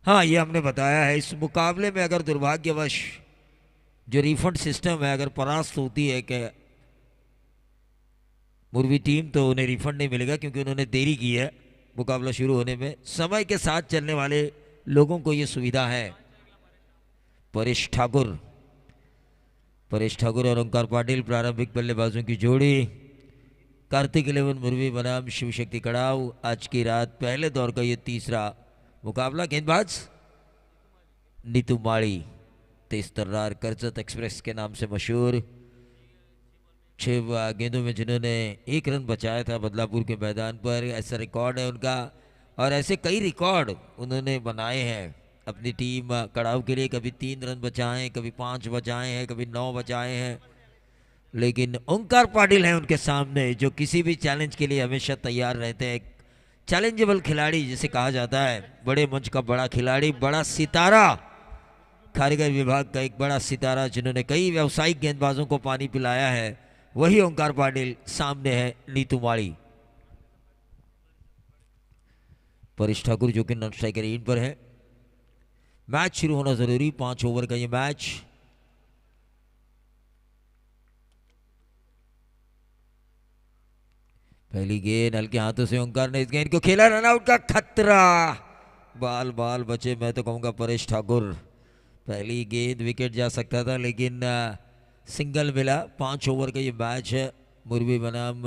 हाँ, ये हमने बताया है। इस मुकाबले में अगर दुर्भाग्यवश जो रिफंड सिस्टम है अगर परास्त होती है कि मुर्वी टीम, तो उन्हें रिफंड नहीं मिलेगा क्योंकि उन्होंने देरी की है मुकाबला शुरू होने में। समय के साथ चलने वाले लोगों को ये सुविधा है। परेश ठाकुर परेश ठाकुर और ओंकार पाटिल प्रारंभिक बल्लेबाजों की जोड़ी। कार्तिक 11 मुर्वी बनाम शिव शक्ति कड़ाव। आज की रात पहले दौर का ये तीसरा मुकाबला। गेंदबाज नीतू माड़ी, तेज तर्रार कर्जत एक्सप्रेस के नाम से मशहूर। 6 गेंदों में जिन्होंने 1 रन बचाया था बदलापुर के मैदान पर, ऐसा रिकॉर्ड है उनका। और ऐसे कई रिकॉर्ड उन्होंने बनाए हैं अपनी टीम कड़ाव के लिए। कभी 3 रन बचाए हैं, कभी 5 बचाए हैं, कभी 9 बचाए हैं। लेकिन ओंकार पाटिल हैं उनके सामने, जो किसी भी चैलेंज के लिए हमेशा तैयार रहते हैं। चैलेंजेबल खिलाड़ी जिसे कहा जाता है, बड़े मंच का बड़ा खिलाड़ी, बड़ा सितारा, कारीगर विभाग का एक बड़ा सितारा जिन्होंने कई व्यावसायिक गेंदबाजों को पानी पिलाया है, वही ओंकार पाटिल। सामने है नीतू माड़ी। परेश ठाकुर जो कि नॉन स्ट्राइकर इन पर है। मैच शुरू होना जरूरी, 5 ओवर का ये मैच। पहली गेंद हल्के हाथों से ओंकार ने इस गेंद को खेला, रनआउट का खतरा। बाल बाल बचे, मैं तो कहूंगा परेश ठाकुर। पहली गेंद विकेट जा सकता था लेकिन सिंगल मिला। 5 ओवर का ये मैच है, मुर्वी बनाम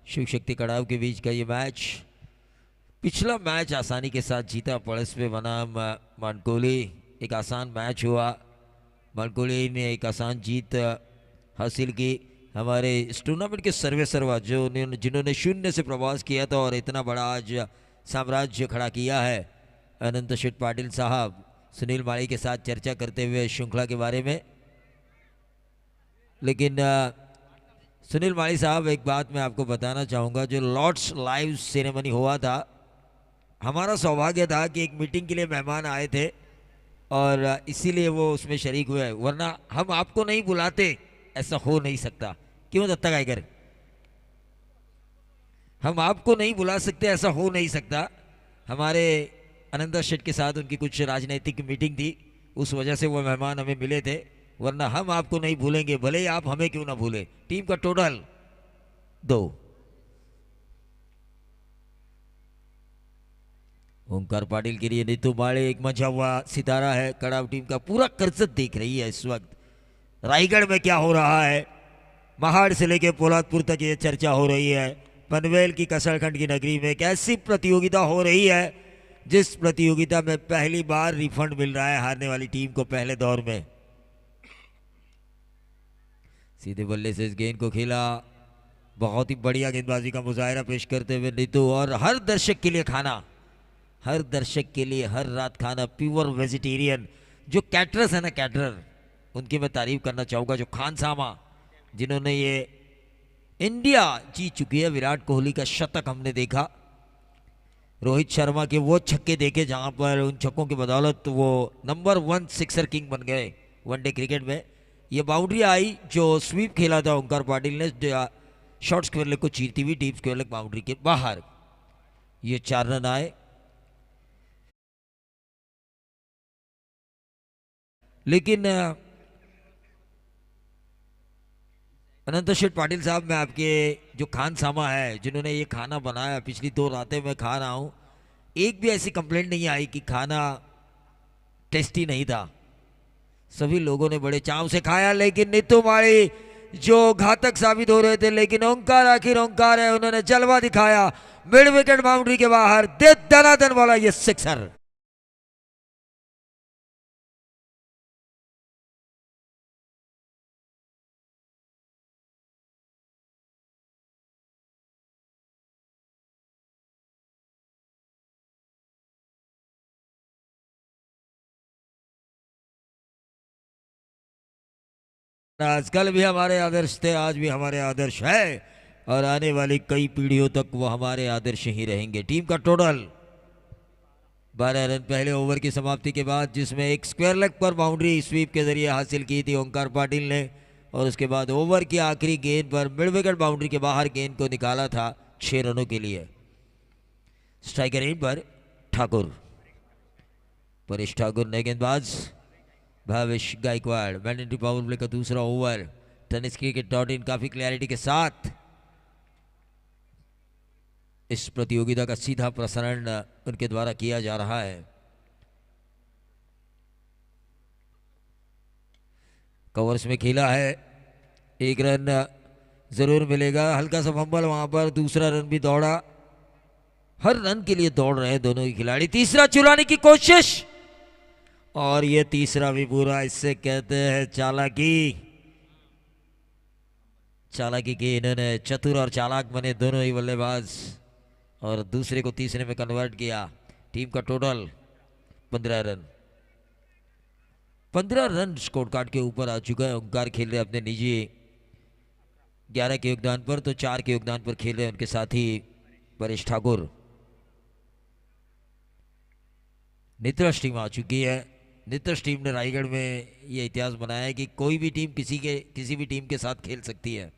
शिव शक्ति कड़ाव के बीच का ये मैच। पिछला मैच आसानी के साथ जीता पड़सपे बनाम मानकोली। एक आसान मैच हुआ, मानकोली ने एक आसान जीत हासिल की। हमारे इस टूर्नामेंट के सर्वा जो जिन्होंने शून्य से प्रवास किया था और इतना बड़ा आज साम्राज्य खड़ा किया है, अनंत शेठ पाटिल साहब सुनील माली के साथ चर्चा करते हुए श्रृंखला के बारे में। लेकिन सुनील माली साहब, एक बात मैं आपको बताना चाहूँगा, जो लॉर्ड्स लाइव सेरेमनी हुआ था, हमारा सौभाग्य था कि एक मीटिंग के लिए मेहमान आए थे और इसीलिए वो उसमें शरीक हुए, वरना हम आपको नहीं बुलाते, ऐसा हो नहीं सकता। क्यों दत्ता गायकर, हम आपको नहीं बुला सकते, ऐसा हो नहीं सकता। हमारे अनंत शेठ के साथ उनकी कुछ राजनीतिक मीटिंग थी, उस वजह से वो मेहमान हमें मिले थे, वरना हम आपको नहीं भूलेंगे, भले ही आप हमें क्यों ना भूले। टीम का टोटल 2। ओंकार पाटिल के लिए नीतू माड़े एक मचा हुआ सितारा है। कड़ाव टीम का पूरा कर्जत देख रही है इस वक्त रायगढ़ में क्या हो रहा है। महाड़ से लेके पोलादपुर तक ये चर्चा हो रही है। पनवेल की कसरखंड की नगरी में एक ऐसी प्रतियोगिता हो रही है जिस प्रतियोगिता में पहली बार रिफंड मिल रहा है हारने वाली टीम को पहले दौर में। सीधे बल्ले से इस गेंद को खेला, बहुत ही बढ़िया गेंदबाजी का मुजाहरा पेश करते हुए नीतू। और हर दर्शक के लिए खाना, हर दर्शक के लिए हर रात खाना, प्योर वेजिटेरियन। जो कैटरर्स है ना, कैटरर, उनकी मैं तारीफ करना चाहूँगा, जो खान सामा, जिन्होंने ये इंडिया जीत चुकी है। विराट कोहली का शतक हमने देखा, रोहित शर्मा के वो छक्के देखे जहां पर उन छक्कों की बदौलत वो नंबर 1 सिक्सर किंग बन गए वनडे क्रिकेट में। ये बाउंड्री आई जो स्वीप खेला था ओंकार पाटिल ने, शॉर्ट स्क्वायर लेग को चीरती हुई डीप स्क्वायर लेग बाउंड्री के बाहर। ये 4 रन आए। लेकिन अनंत शेठ पाटिल साहब, मैं आपके जो खान सामा है, जिन्होंने ये खाना बनाया, पिछली 2 रातें मैं खा रहा हूँ, एक भी ऐसी कंप्लेंट नहीं आई कि खाना टेस्टी नहीं था। सभी लोगों ने बड़े चाव से खाया। लेकिन नीतू माड़ी जो घातक साबित हो रहे थे, लेकिन ओंकार आखिर ओंकार है, उन्होंने जलवा दिखाया। मिड विकेट बाउंड्री के बाहर दे दनादन वाला ये सिक्सर। आजकल भी हमारे आदर्श थे, आज भी हमारे आदर्श है और आने वाली कई पीढ़ियों तक वो हमारे आदर्श ही रहेंगे। टीम का टोटल 12 रन पहले ओवर की समाप्ति के बाद, जिसमें एक स्क्वायर लेग पर बाउंड्री स्वीप के जरिए हासिल की थी ओंकार पाटिल ने, और उसके बाद ओवर की आखिरी गेंद पर मिड विकेट बाउंड्री के बाहर गेंद को निकाला था 6 रनों के लिए। स्ट्राइकर इन पर ठाकुर। परेश ठाकुर ने गेंदबाज Bhavesh Gaikwad. Mandatory power play का दूसरा ओवर। टेनिस क्रिकेट .in काफी क्लैरिटी के साथ इस प्रतियोगिता का सीधा प्रसारण उनके द्वारा किया जा रहा है। कवर्स में खेला है, एक रन जरूर मिलेगा। हल्का सा फंबल वहां पर, दूसरा रन भी दौड़ा। हर रन के लिए दौड़ रहे हैं दोनों ही खिलाड़ी। तीसरा चुराने की कोशिश, और ये तीसरा भी पूरा। इससे कहते हैं चालाकी। चालाकी की इन्होंने, चतुर और चालाक बने दोनों ही बल्लेबाज, और दूसरे को तीसरे में कन्वर्ट किया। टीम का total 15 run. 15 run score card के ऊपर आ चुका है। ओंकार खेल रहे अपने निजी 11 के योगदान पर, तो 4 के योगदान पर खेल रहे हैं उनके साथी परेश ठाकुर। नित्रश टीम आ चुकी है। नित्रश टीम ने रायगढ़ में ये इतिहास बनाया है कि कोई भी टीम किसी भी टीम के साथ खेल सकती है।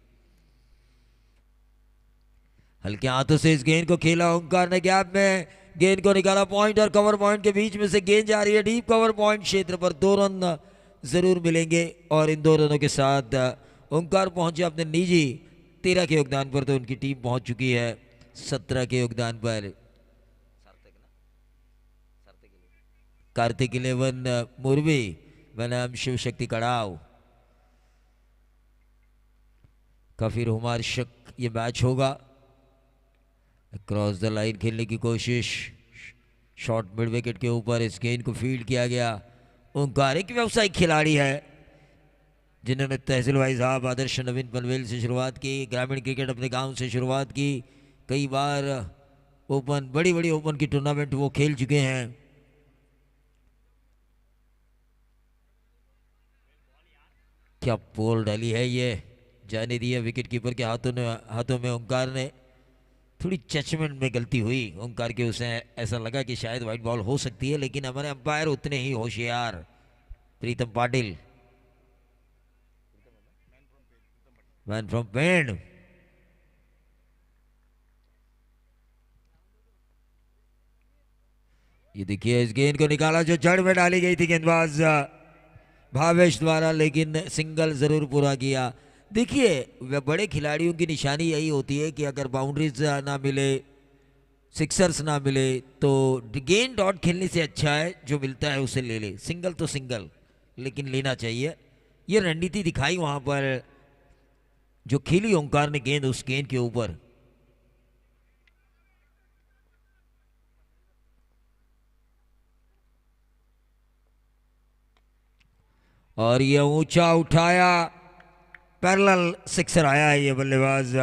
हल्के हाथों से इस गेंद को खेला ओंकार ने, गैप में गेंद को निकाला। पॉइंट और कवर पॉइंट के बीच में से गेंद जा रही है डीप कवर पॉइंट क्षेत्र पर। 2 रन जरूर मिलेंगे, और इन 2 रनों के साथ ओंकार पहुंचे अपने निजी 13 के योगदान पर, तो उनकी टीम पहुंच चुकी है 17 के योगदान पर। कार्तिक 11 मुरबी बनाम शिव शक्ति कड़ाव। काफी रोमांचक ये मैच होगा। क्रॉस द लाइन खेलने की कोशिश, शॉर्ट मिड विकेट के ऊपर इस गेंद को फील्ड किया गया। ओंकार एक व्यावसायिक खिलाड़ी है जिन्होंने तहसील भाई साहब आदर्श नवीन पनवेल से शुरुआत की, ग्रामीण क्रिकेट अपने गांव से शुरुआत की। कई बार ओपन, बड़ी बड़ी ओपन की टूर्नामेंट वो खेल चुके हैं। क्या पोल डाली है, ये जाने दिया विकेट कीपर के हाथों में। ओंकार ने थोड़ी जजमेंट में गलती हुई ओंकार के, उसे ऐसा लगा कि शायद वाइट बॉल हो सकती है, लेकिन हमारे अंपायर उतने ही होशियार, प्रीतम पाटिल, मैन फ्रॉम पेड़। ये देखिए इस गेंद को निकाला जो जड़ में डाली गई थी गेंदबाज भावेश द्वारा, लेकिन सिंगल जरूर पूरा किया। देखिए बड़े खिलाड़ियों की निशानी यही होती है कि अगर बाउंड्रीज ना मिले, सिक्सर्स ना मिले, तो गेंद डॉट खेलने से अच्छा है जो मिलता है उसे ले ले। सिंगल तो सिंगल, लेकिन लेना चाहिए। ये रणनीति दिखाई वहां पर जो खेली ओंकार ने गेंद, उस गेंद के ऊपर। और ये ऊंचा उठाया, पैरेलल सिक्सर आया है ये बल्लेबाज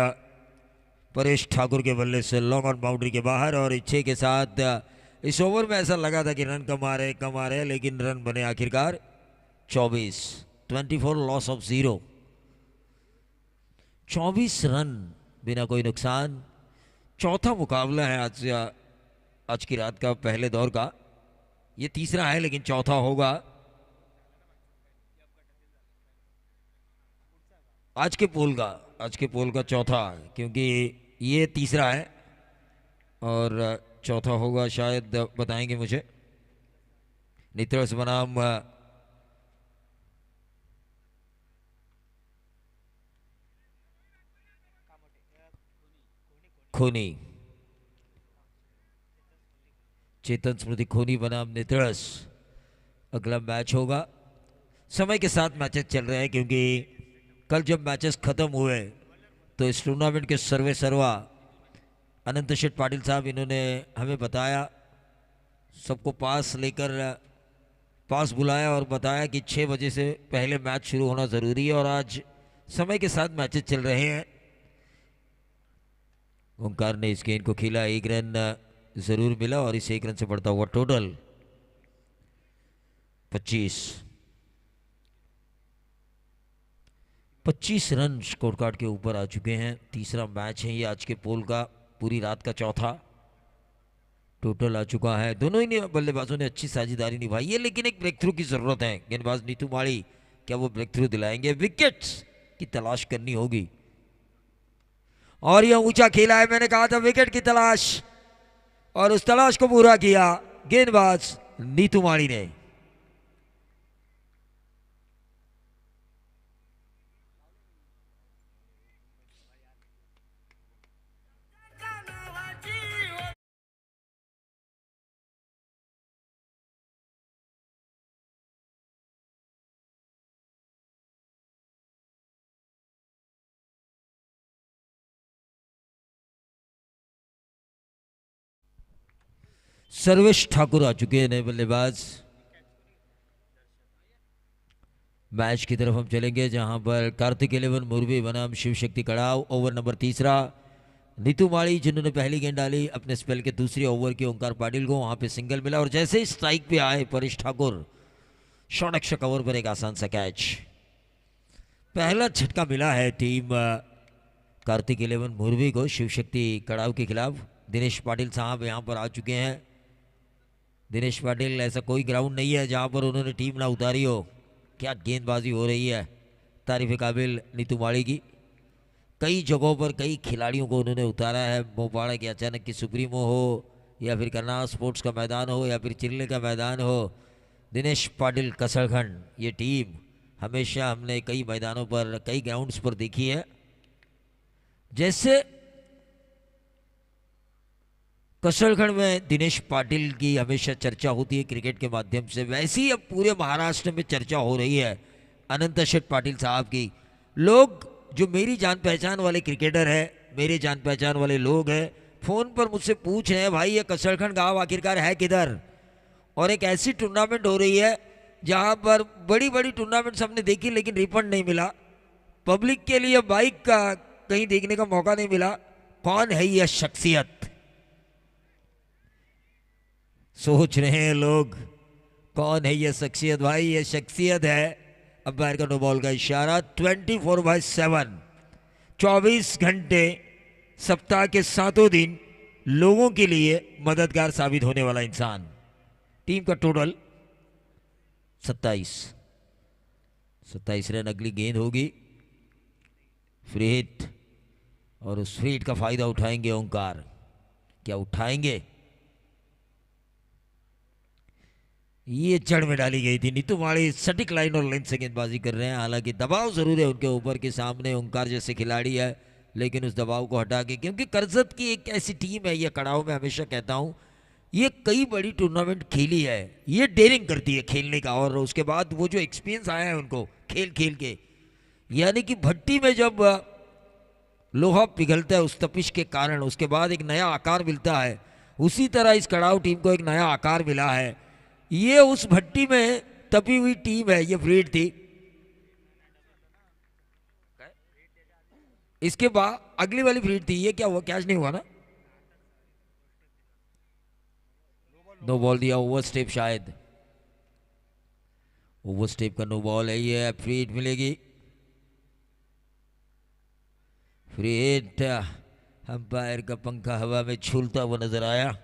परेश ठाकुर के बल्ले से लॉन्ग ऑन बाउंड्री के बाहर। और इच्छे के साथ इस ओवर में ऐसा लगा था कि रन कम आ रहे, लेकिन रन बने आखिरकार 24 लॉस ऑफ 0। 24 रन बिना कोई नुकसान। चौथा मुकाबला है आज की रात का, पहले दौर का। ये तीसरा है लेकिन चौथा होगा आज के पोल का चौथा, क्योंकि ये तीसरा है और चौथा होगा शायद, बताएंगे मुझे। नित्रस बनाम खोनी, चेतन स्मृति खोनी बनाम नित्रस अगला मैच होगा। समय के साथ मैचेस चल रहे हैं, क्योंकि कल जब मैचेस खत्म हुए तो इस टूर्नामेंट के सर्वा अनंत शेठ पाटिल साहब, इन्होंने हमें बताया, सबको पास बुलाया और बताया कि 6 बजे से पहले मैच शुरू होना ज़रूरी है, और आज समय के साथ मैचेस चल रहे हैं। ओंकार ने इस गेंद को खेला, 1 रन ज़रूर मिला, और इस 1 रन से बढ़ता हुआ टोटल 25 रन स्कोर कार्ड के ऊपर आ चुके हैं। तीसरा मैच है ये आज के पोल का, पूरी रात का चौथा टोटल आ चुका है। दोनों ही बल्लेबाजों ने अच्छी साझेदारी निभाई है, लेकिन एक ब्रेक थ्रू की जरूरत है। गेंदबाज नीतू माड़ी, क्या वो ब्रेक थ्रू दिलाएंगे? विकेट्स की तलाश करनी होगी, और यह ऊंचा खेला है। मैंने कहा था विकेट की तलाश, और उस तलाश को पूरा किया गेंदबाज नीतू माड़ी ने। सर्वेश ठाकुर आ चुके हैं नए बल्लेबाज। मैच की तरफ हम चलेंगे जहां पर कार्तिक 11 मुरबी बनाम शिव शक्ति कड़ाव। ओवर नंबर तीसरा, नीतू माड़ी जिन्होंने पहली गेंद डाली अपने स्पेल के दूसरे ओवर के ओंकार पाटिल को, वहां पे सिंगल मिला और जैसे ही स्ट्राइक पे आए Paresh Thakur, short action cover पर एक आसान सा कैच। पहला झटका मिला है टीम कार्तिक 11 मुरबी को शिव शक्ति कड़ाव के खिलाफ। दिनेश पाटिल साहब यहां पर आ चुके हैं। दिनेश पाटिल, ऐसा कोई ग्राउंड नहीं है जहां पर उन्होंने टीम ना उतारी हो। क्या गेंदबाजी हो रही है, तारीफ काबिल नीतू माड़ी की। कई जगहों पर कई खिलाड़ियों को उन्होंने उतारा है। मोपाड़ा के अचानक की सुप्रीमो हो, या फिर करनाल स्पोर्ट्स का मैदान हो, या फिर चिल्ले का मैदान हो, दिनेश पाटिल कसरखंड ये टीम हमेशा हमने कई मैदानों पर कई ग्राउंड्स पर देखी है। जैसे कसरखंड में दिनेश पाटिल की हमेशा चर्चा होती है क्रिकेट के माध्यम से, वैसे ही अब पूरे महाराष्ट्र में चर्चा हो रही है अनंत शेठ पाटिल साहब की। लोग जो मेरी जान पहचान वाले क्रिकेटर है, मेरे जान पहचान वाले लोग हैं, फोन पर मुझसे पूछ रहे हैं भाई ये कसरखंड गांव आखिरकार है किधर। और एक ऐसी टूर्नामेंट हो रही है जहां पर बड़ी बड़ी टूर्नामेंट्स हमने देखी लेकिन रिफंड नहीं मिला, पब्लिक के लिए बाइक का कहीं देखने का मौका नहीं मिला। कौन है यह शख्सियत, सोच रहे हैं लोग, कौन है यह शख्सियत। भाई यह शख्सियत है अंपायर का नो बॉल का इशारा। 24/7 24 घंटे सप्ताह के 7 दिन लोगों के लिए मददगार साबित होने वाला इंसान। टीम का टोटल 27 रन। अगली गेंद होगी फ्री हिट और उस फ्री हिट का फायदा उठाएंगे ओंकार, क्या उठाएंगे। ये जड़ में डाली गई थी। नीतू माड़ी सटीक लाइन और लेंथ से गेंदबाजी कर रहे हैं, हालांकि दबाव जरूर है उनके ऊपर के सामने ओंकार जैसे खिलाड़ी है, लेकिन उस दबाव को हटा के, क्योंकि करजत की एक ऐसी टीम है, ये कड़ाव में हमेशा कहता हूं, ये कई बड़ी टूर्नामेंट खेली है, ये डेयरिंग करती है खेलने का, और उसके बाद वो जो एक्सपीरियंस आया है उनको खेल खेल के, यानी कि भट्टी में जब लोहा पिघलता है उस तपिश के कारण, उसके बाद एक नया आकार मिलता है, उसी तरह इस कड़ाव टीम को एक नया आकार मिला है। ये उस भट्टी में तपी हुई टीम है, ये फ्रीड थी। इसके बाद अगली वाली फ्रीड थी, ये क्या हुआ, कैच नहीं हुआ ना, नो बॉल दिया, ओवर स्टेप शायद, ओवर स्टेप का नो बॉल है, ये फ्री हिट मिलेगी। फ्री हिट, अंपायर का पंखा हवा में झूलता हुआ नजर आया।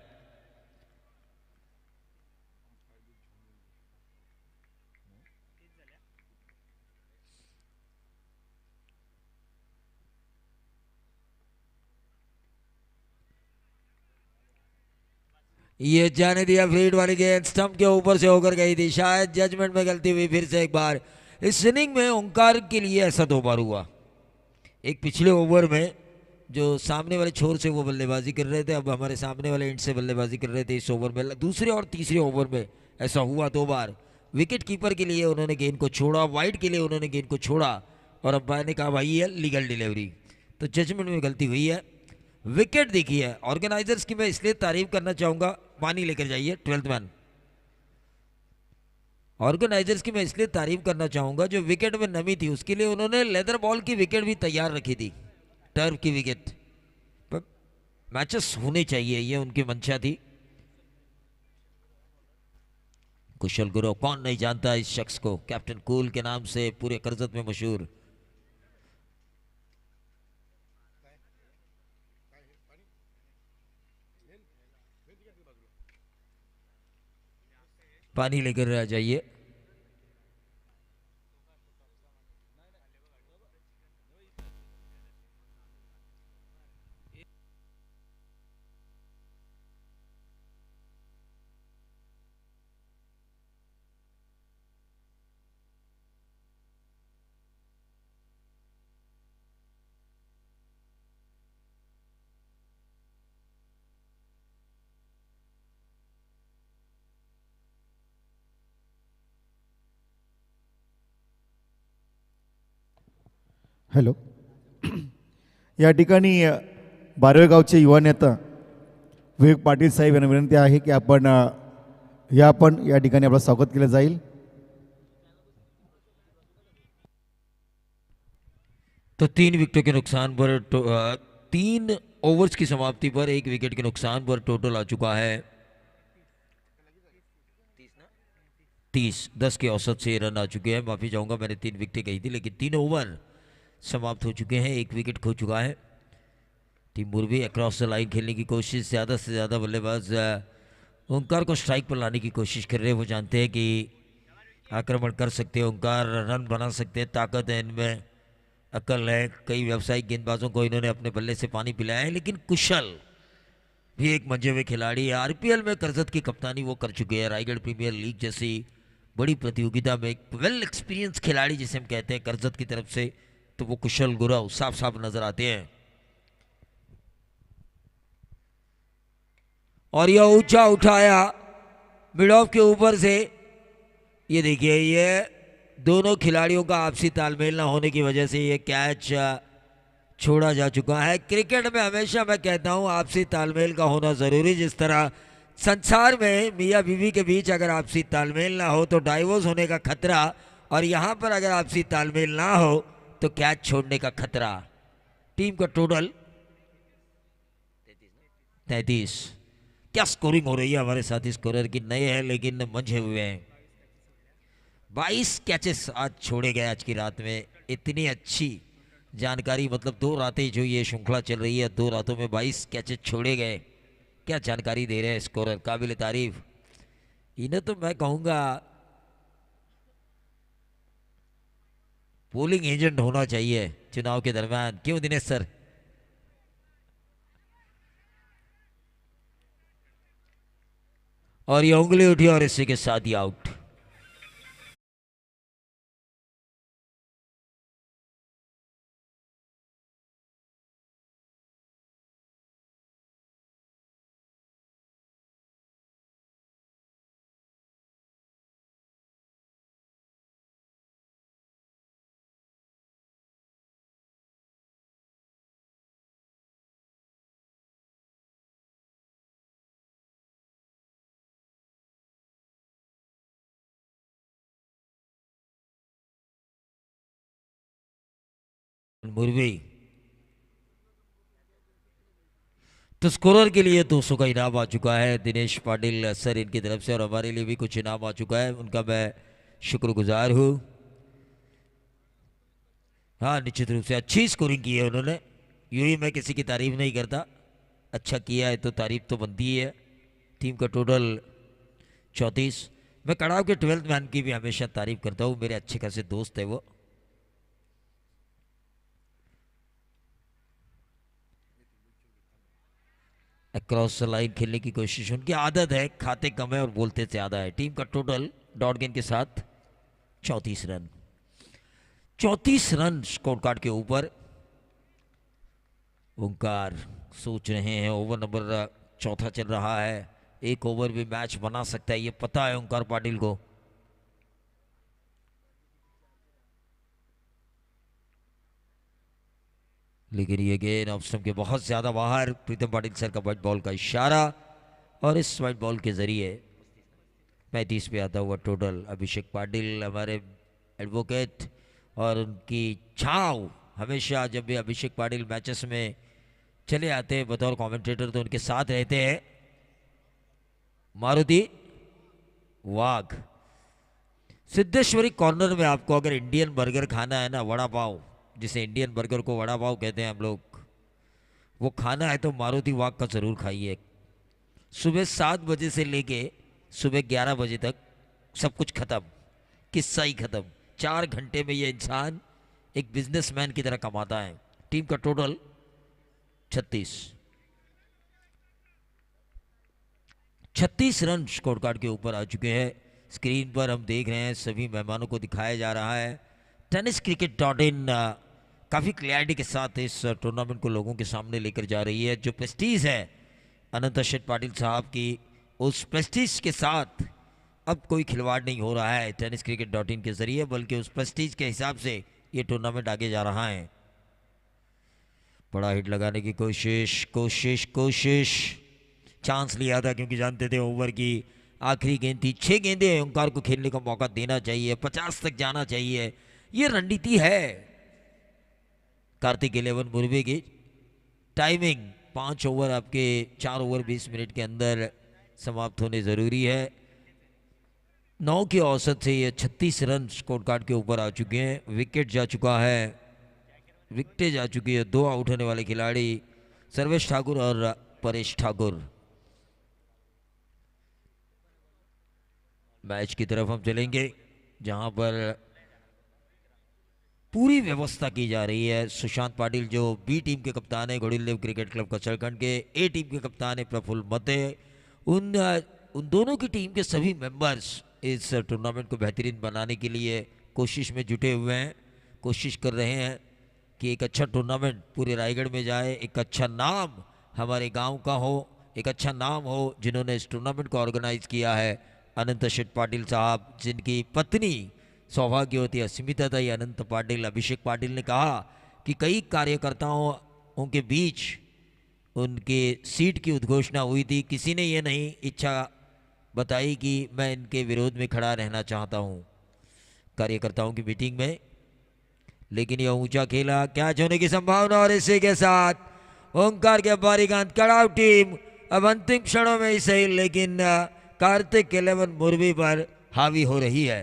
ये जाने दिया, फ्री हिट वाली गेंद स्टंप के ऊपर से होकर गई थी, शायद जजमेंट में गलती हुई फिर से एक बार। इस इनिंग में ओंकार के लिए ऐसा 2 बार हुआ। एक पिछले ओवर में जो सामने वाले छोर से वो बल्लेबाजी कर रहे थे, अब हमारे सामने वाले एंड से बल्लेबाजी कर रहे थे। इस ओवर में दूसरे और तीसरे ओवर में ऐसा हुआ 2 बार। विकेट कीपर के लिए उन्होंने गेंद को छोड़ा, वाइड के लिए उन्होंने गेंद को छोड़ा, और अंपायर ने कहा भाई ये लीगल डिलीवरी, तो जजमेंट में गलती हुई है। विकेट देखी है ऑर्गेनाइजर्स की, मैं इसलिए तारीफ करना चाहूंगा, पानी लेकर जाइए 12th मैन। ऑर्गेनाइजर्स की मैं इसलिए तारीफ करना चाहूंगा, जो विकेट में नमी थी उसके लिए उन्होंने लेदर बॉल की विकेट भी तैयार रखी थी, टर्फ की विकेट। पर मैचेस होने चाहिए, ये उनकी मंशा थी। कुशल गुरु, कौन नहीं जानता इस शख्स को, कैप्टन कूल के नाम से पूरे करजत में मशहूर। पानी लेकर आ जाइए। हॅलो. या ठिकाणी बारवे गावचे युवा नेता विवेक पाटील साहेब यांना विनंती आहे की आपण या ठिकाणी आपलं स्वागत केलं जाईल. तो 3 विकेटों के नुकसान पर 3 ओवर्स की समाप्ति पर 1 विकेट के नुकसान पर टोटल आ चुका है 30 के औसत से रन आ चुके हैं. माफी चाहूंगा, मैंने 3 विकेटें कही थी, लेकिन 3 ओवर समाप्त हो चुके हैं. 1 विकेट खो चुका है. टीम मुर्वी अक्रॉस द लाइन खेलने की कोशिश, ज़्यादा से ज़्यादा बल्लेबाज ओंकार को स्ट्राइक पर लाने की कोशिश कर रहे हैं. वो जानते हैं कि आक्रमण कर सकते हैं ओंकार, रन बना सकते हैं, ताकत है इनमें, अकल है. कई व्यावसायिक गेंदबाजों को इन्होंने अपने बल्ले से पानी पिलाया है, लेकिन कुशल भी एक मंजे हुए खिलाड़ी है. आरपीएल में करजत की कप्तानी वो कर चुके हैं. रायगढ़ प्रीमियर लीग जैसी बड़ी प्रतियोगिता में एक वेल एक्सपीरियंस खिलाड़ी जिसे हम कहते हैं करजत की तरफ से, तो वो कुशल गुरव साफ साफ नजर आते हैं. और यह ऊंचा उठाया मिड ऑफ के ऊपर से. ये देखिए, ये दोनों खिलाड़ियों का आपसी तालमेल ना होने की वजह से ये कैच छोड़ा जा चुका है. क्रिकेट में हमेशा मैं कहता हूं आपसी तालमेल का होना जरूरी. जिस तरह संसार में मियाँ बीवी के बीच अगर आपसी तालमेल ना हो तो डाइवोर्स होने का खतरा, और यहां पर अगर आपसी तालमेल ना हो तो कैच छोड़ने का खतरा. टीम का टोटल 33. क्या स्कोरिंग हो रही है हमारे साथी स्कोरर की. नए हैं लेकिन मंझे हुए हैं. 22 कैचेस आज छोड़े गए आज की रात में. इतनी अच्छी जानकारी, मतलब 2 रातें जो ये श्रृंखला चल रही है, 2 रातों में 22 कैचेस छोड़े गए. क्या जानकारी दे रहे हैं स्कोरर, काबिल तारीफ. इन्हें तो मैं कहूंगा पोलिंग एजेंट होना चाहिए चुनाव के दरमियान. क्यों दिनेश सर? और ये उंगली उठी और इसी के साथ ही आउट. मुर्वी तो स्कोरर के लिए 200 का इनाम आ चुका है दिनेश पाटिल सर इनकी तरफ से, और हमारे लिए भी कुछ इनाम आ चुका है. उनका मैं शुक्रगुजार हूँ. हाँ, निश्चित रूप से अच्छी स्कोरिंग की है उन्होंने. यूं ही मैं किसी की तारीफ नहीं करता, अच्छा किया है तो तारीफ तो बनती ही है. टीम का टोटल 34. मैं कड़ाव के 12th मैन की भी हमेशा तारीफ करता हूँ, मेरे अच्छे खासे दोस्त है वो. अक्रॉस लाइन खेलने की कोशिश, उनकी आदत है, खाते कम है और बोलते ज़्यादा है. टीम का टोटल डॉट गेंद के साथ 34 रन. 34 रन स्कोर कार्ड के ऊपर. ओंकार सोच रहे हैं, ओवर नंबर 4 चल रहा है. एक ओवर भी मैच बना सकता है, ये पता है ओंकार पाटिल को. लेकिन ये गेंद ऑफ स्टंप के बहुत ज्यादा बाहर. प्रीतम पाटिल सर का व्हाइट बॉल का इशारा, और इस व्हाइट बॉल के जरिए 35 पे आता हुआ टोटल. अभिषेक पाटिल हमारे एडवोकेट, और उनकी छाव हमेशा जब भी अभिषेक पाटिल मैचेस में चले आते हैं बतौर कमेंटेटर तो उनके साथ रहते हैं. मारुति वाघ. सिद्धेश्वरी कॉर्नर में आपको अगर इंडियन बर्गर खाना है ना, वड़ा पाव, जिसे इंडियन बर्गर को वड़ा पाव कहते हैं हम लोग, वो खाना है तो मारुति वाघ का ज़रूर खाइए. सुबह 7 बजे से लेके सुबह 11 बजे तक सब कुछ खत्म, किस्सा ही खत्म. 4 घंटे में ये इंसान एक बिजनेसमैन की तरह कमाता है. टीम का टोटल 36 रन स्कोर कार्ड के ऊपर आ चुके हैं. स्क्रीन पर हम देख रहे हैं, सभी मेहमानों को दिखाया जा रहा है. tenniscricket.in काफ़ी क्लैरिटी के साथ इस टूर्नामेंट को लोगों के सामने लेकर जा रही है. जो प्रेस्टीज है अनंत शेठ पाटिल साहब की, उस प्रेस्टीज के साथ अब कोई खिलवाड़ नहीं हो रहा है tenniscricket.in के जरिए, बल्कि उस प्रेस्टीज के हिसाब से ये टूर्नामेंट आगे जा रहा है. बड़ा हिट लगाने की कोशिश कोशिश कोशिश, चांस लिया था क्योंकि जानते थे ओवर की आखिरी गेंद थी। 6 गेंदें हैं, ओंकार को खेलने का मौका देना चाहिए, 50 तक जाना चाहिए, ये रणनीति है कार्तिक 11 मुर्वे की। टाइमिंग 5 ओवर आपके 4 ओवर 20 मिनट के अंदर समाप्त होने ज़रूरी है। 9 की औसत से ये 36 रन स्कोर कार्ड के ऊपर आ चुके हैं। विकेट जा चुका है, विकेटें जा चुकी है। 2 आउट होने वाले खिलाड़ी सर्वेश ठाकुर और परेश ठाकुर। मैच की तरफ हम चलेंगे जहां पर पूरी व्यवस्था की जा रही है। सुशांत पाटिल जो बी टीम के कप्तान है घोड़ीदेव क्रिकेट क्लब कचरखंड के, ए टीम के कप्तान है प्रफुल्ल मते, उन दोनों की टीम के सभी मेंबर्स इस टूर्नामेंट को बेहतरीन बनाने के लिए कोशिश में जुटे हुए हैं। कोशिश कर रहे हैं कि एक अच्छा टूर्नामेंट पूरे रायगढ़ में जाए, एक अच्छा नाम हमारे गांव का हो, एक अच्छा नाम हो। जिन्होंने इस टूर्नामेंट को ऑर्गेनाइज किया है अनंत शेठ पाटिल साहब, जिनकी पत्नी सौभाग्यवती अस्मिताताई अनंत पाटिल। अभिषेक पाटिल ने कहा कि कई कार्यकर्ताओं के बीच उनके सीट की उद्घोषणा हुई थी, किसी ने ये नहीं इच्छा बताई कि मैं इनके विरोध में खड़ा रहना चाहता हूँ कार्यकर्ताओं की मीटिंग में। लेकिन यह ऊंचा खेला, कैच होने की संभावना, और इसी के साथ ओंकार के बारी गांध कड़ाव टीम अब अंतिम क्षणों में ही सही लेकिन कार्तिक 11 मुर्वी पर हावी हो रही है।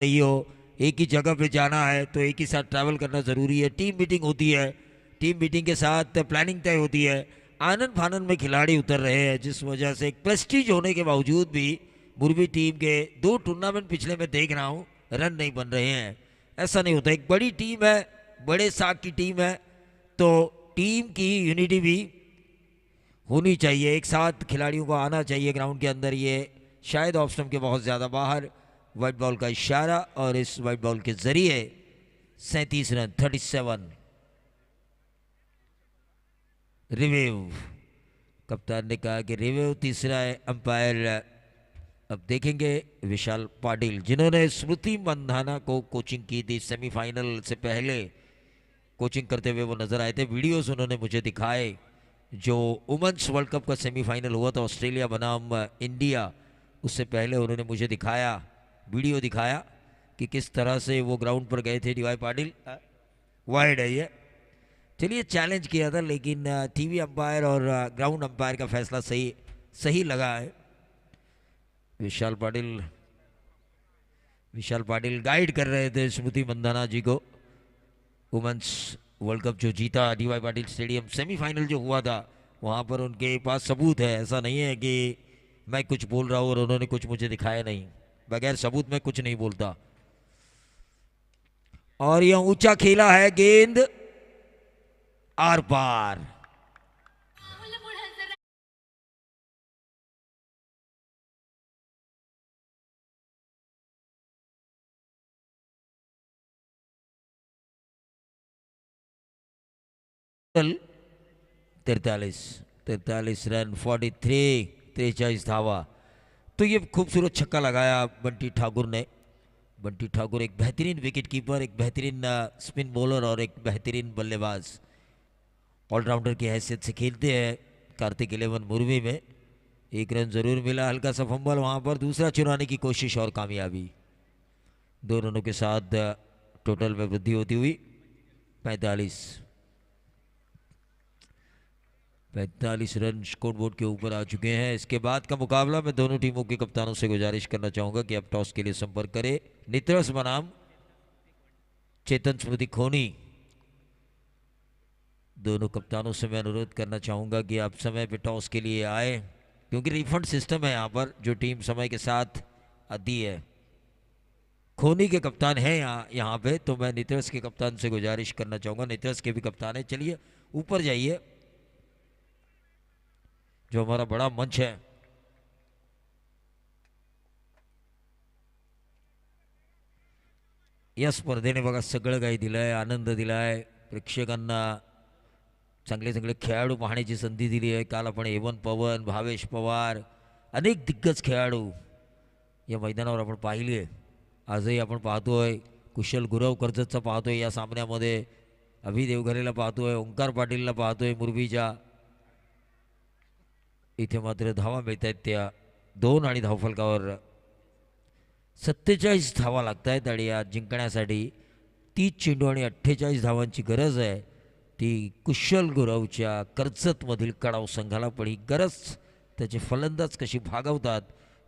नहीं हो, एक ही जगह पे जाना है तो एक ही साथ ट्रैवल करना ज़रूरी है। टीम मीटिंग होती है, टीम मीटिंग के साथ प्लानिंग तय होती है। आनंद फानन में खिलाड़ी उतर रहे हैं जिस वजह से एक प्रेस्टीज होने के बावजूद भी मुर्वी टीम के 2 टूर्नामेंट पिछले में देख रहा हूँ रन नहीं बन रहे हैं। ऐसा नहीं होता, एक बड़ी टीम है, बड़े साख की टीम है, तो टीम की यूनिटी भी होनी चाहिए, एक साथ खिलाड़ियों को आना चाहिए ग्राउंड के अंदर। ये शायद ऑफ स्टंप के बहुत ज़्यादा बाहर, वाइट बॉल का इशारा और इस वाइट बॉल के जरिए 37 रन 37। रिव्यू, कप्तान ने कहा कि रिव्यू तीसरा है। अंपायर अब देखेंगे विशाल पाटिल, जिन्होंने स्मृति मंधाना को कोचिंग की थी सेमीफाइनल से पहले कोचिंग करते हुए वो नजर आए थे। वीडियोस उन्होंने मुझे दिखाए, जो वुमेन्स वर्ल्ड कप का सेमीफाइनल हुआ था ऑस्ट्रेलिया बनाम इंडिया, उससे पहले उन्होंने मुझे दिखाया, वीडियो दिखाया कि किस तरह से वो ग्राउंड पर गए थे। डीवाई पाटिल वाइड है ये, चलिए चैलेंज किया था लेकिन टीवी अंपायर और ग्राउंड अंपायर का फैसला सही लगा है। विशाल पाटिल गाइड कर रहे थे स्मृति मंदाना जी को। वुमेन्स वर्ल्ड कप जो जीता डीवाई पाटिल स्टेडियम, सेमीफाइनल जो हुआ था वहाँ पर उनके पास सबूत है। ऐसा नहीं है कि मैं कुछ बोल रहा हूँ और उन्होंने कुछ मुझे दिखाया नहीं, बगैर सबूत में कुछ नहीं बोलता। और यह ऊंचा खेला है, गेंद आर पार। तिरतालीस रन 43 धावा। तो ये खूबसूरत छक्का लगाया बंटी ठाकुर ने। बंटी ठाकुर एक बेहतरीन विकेट कीपर, एक बेहतरीन स्पिन बॉलर और एक बेहतरीन बल्लेबाज, ऑलराउंडर की हैसियत से खेलते हैं कार्तिक 11 मुर्वी में। 1 रन जरूर मिला, हल्का सा फंबल वहां पर, दूसरा चुराने की कोशिश और कामयाबी। 2 रनों के साथ टोटल में वृद्धि होती हुई 45 रन स्कोर बोर्ड के ऊपर आ चुके हैं। इसके बाद का मुकाबला मैं दोनों टीमों के कप्तानों से गुजारिश करना चाहूंगा कि आप टॉस के लिए संपर्क करें नित्रस बनाम चेतन स्मृति खोनी। दोनों कप्तानों से मैं अनुरोध करना चाहूँगा कि आप समय पे टॉस के लिए आए, क्योंकि रिफंड सिस्टम है यहाँ पर, जो टीम समय के साथ आती है। खोनी के कप्तान हैं यहाँ पे, तो मैं नितरस के कप्तान से गुजारिश करना चाहूँगा, नितरस के भी कप्तान है, चलिए ऊपर जाइए, जो हमारा बड़ा मंच है। या स्पर्धेने बघा सगळं काही दिलंय, आनंद दिलाय प्रेक्षकांना, चांगले चांगले खेळाडू पाहण्याची संधी दिली आहे। काल आपण एवन पवन, भावेश पवार, अनेक दिग्गज खेळाडू या मैदानावर आपण पाहिले। आजही आपण पाहतोय कुशल गुरव कर्जतचा पाहतोय या सामन्यामध्ये, अभि देवघरेला पाहतोय, ओंकार पाटीलला पाहतोय मुरबीच्या। इथे मात्र धावा मिळत आहेत त्या 2 आणि धावफलकावर 47 धावा लागत आहेत आणि या जिंकण्यासाठी 30 चेंडू आणि 48 धावांची गरज आहे। ती कुशल गुरवच्या कर्जतमधील कडाव संघाला, पण ही गरज त्याचे फलंदाज कशी भागवतात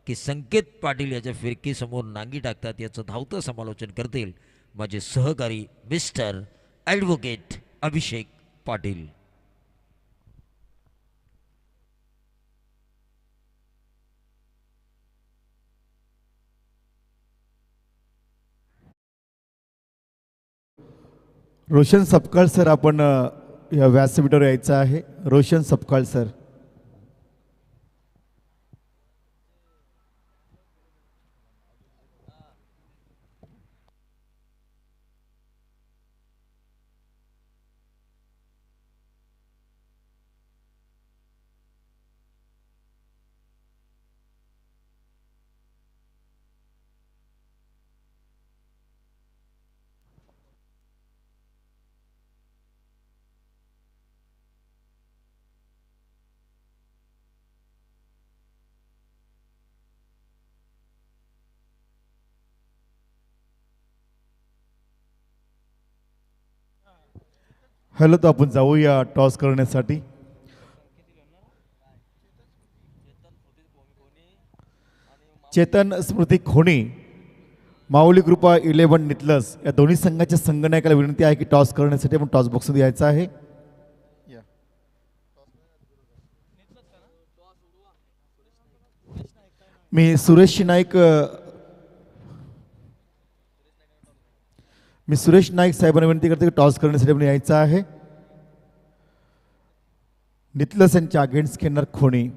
की संकेत पाटील याच्या फिरकीसमोर नांगी टाकतात, याचं धावतं समालोचन करतील माझे सहकारी मिस्टर ॲडव्होकेट अभिषेक पाटील। रोशन सपकाळ सर, आपण या व्यासपीठावर यायचं आहे। रोशन सपकाळ सर। हॅलो, तर आपण जाऊया टॉस करण्यासाठी। चेतन स्मृती खोनी, माऊली कृपा 11 नितलस या दोन्ही संघाच्या संघनायकाला विनंती आहे की टॉस करण्यासाठी आपण टॉस बॉक्समध्ये यायचं आहे। मी सुरेश नाईक साहेबांना विनंती करते की टॉस करण्यासाठी आपण यायचं आहे। नितलस यांच्या अगेन्स्ट खेळणार खोनी।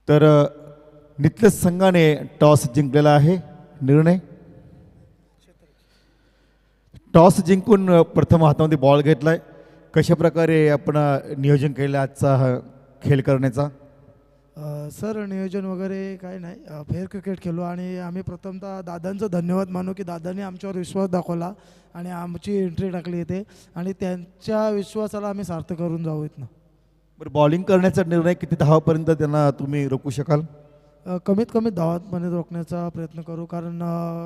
तर नितलस संघाने टॉस जिंकलेला आहे। निर्णय टॉस जिंकून प्रथम हातामध्ये बॉल घेतलाय। कशा प्रकारे आपण नियोजन केलं आजचा हा खेळ करण्याचा? सर नियोजन वगैरे काय नाही, फेअर क्रिकेट खेळलो आणि आम्ही प्रथमतः दादांचं धन्यवाद मानू की दादांनी आमच्यावर विश्वास दाखवला आणि आमची एंट्री टाकली इथे आणि त्यांच्या विश्वासाला आम्ही सार्थ करून जाऊ इथनं। बरं, बॉलिंग करण्याचा निर्णय किती धावापर्यंत त्यांना तुम्ही रोखू शकाल? कमीत कमी धावांमध्ये रोखण्याचा प्रयत्न करू, कारण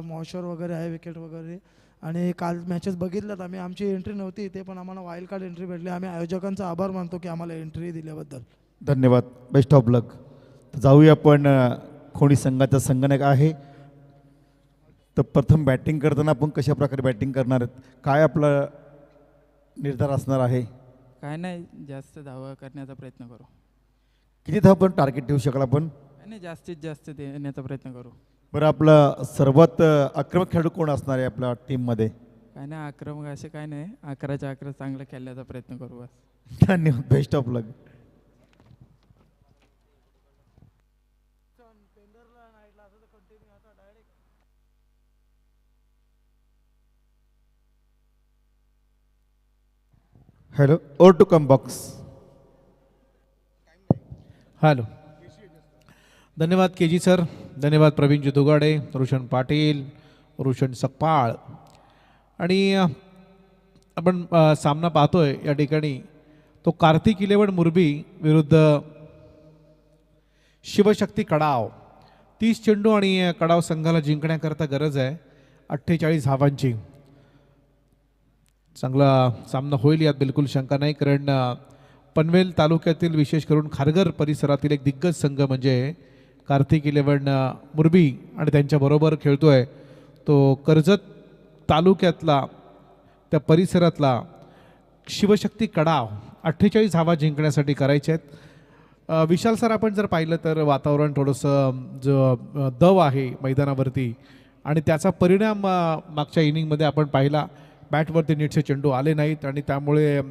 मॉशर वगैरे आहे, विकेट वगैरे, आणि काल मॅचेस बघितल्यात आम्ही, आमची एंट्री नव्हती इथे पण आम्हाला वाईल्ड कार्ड एंट्री भेटली। आम्ही आयोजकांचा आभार मानतो की आम्हाला एंट्री दिल्याबद्दल। धन्यवाद, बेस्ट ऑफ लक। जाऊया आपण खोणी संघाचा संघनायक आहे, तर प्रथम बॅटिंग करताना आपण कशा प्रकारे बॅटिंग करणार आहेत, काय आपला निर्धार असणार आहे? काय नाही, जास्त धावा करण्याचा प्रयत्न करू। किती धाव पण टार्गेट ठेवू शकाल आपण? आणि जास्तीत जास्त देण्याचा प्रयत्न करू। बरं, आपला सर्वात आक्रमक खेळाडू कोण असणार आहे आपल्या टीममध्ये? काय नाही, आक्रमक असे काय नाही, 11च्या 11 चांगलं खेळण्याचा प्रयत्न करू बस। धन्यवाद, बेस्ट ऑफ लक। हॅलो, ओर टू कम बॉक्स। हॅलो, धन्यवाद केजी सर। धन्यवाद प्रवीणजी दुगाडे, रोशन पाटील, रोशन सकपाळ. आणि आपण सामना पाहतोय या ठिकाणी तो कार्तिक 11 मुरबी विरुद्ध शिवशक्ती कडाव. 30 चेंडू आणि कडाव संघाला जिंकण्याकरता गरज आहे 48 धावांची. चांगला सामना होईल यात बिलकुल शंका नाही, कारण पनवेल तालुक्यातील विशेष करून खारघर परिसरातील एक दिग्गज संघ म्हणजे कार्तिक 11 मुरबी आणि त्यांच्याबरोबर खेळतोय तो कर्जत तालुक्यातला त्या परिसरातला शिवशक्ती कडाव. 48 धावा जिंकण्यासाठी करायचे आहेत. विशाल सर, आपण जर पाहिलं तर वातावरण थोडंसं जो दव आहे मैदानावरती आणि त्याचा परिणाम मागच्या इनिंगमध्ये आपण पाहिला. बॅटवरती नीटचे चेंडू आले नाहीत आणि त्यामुळे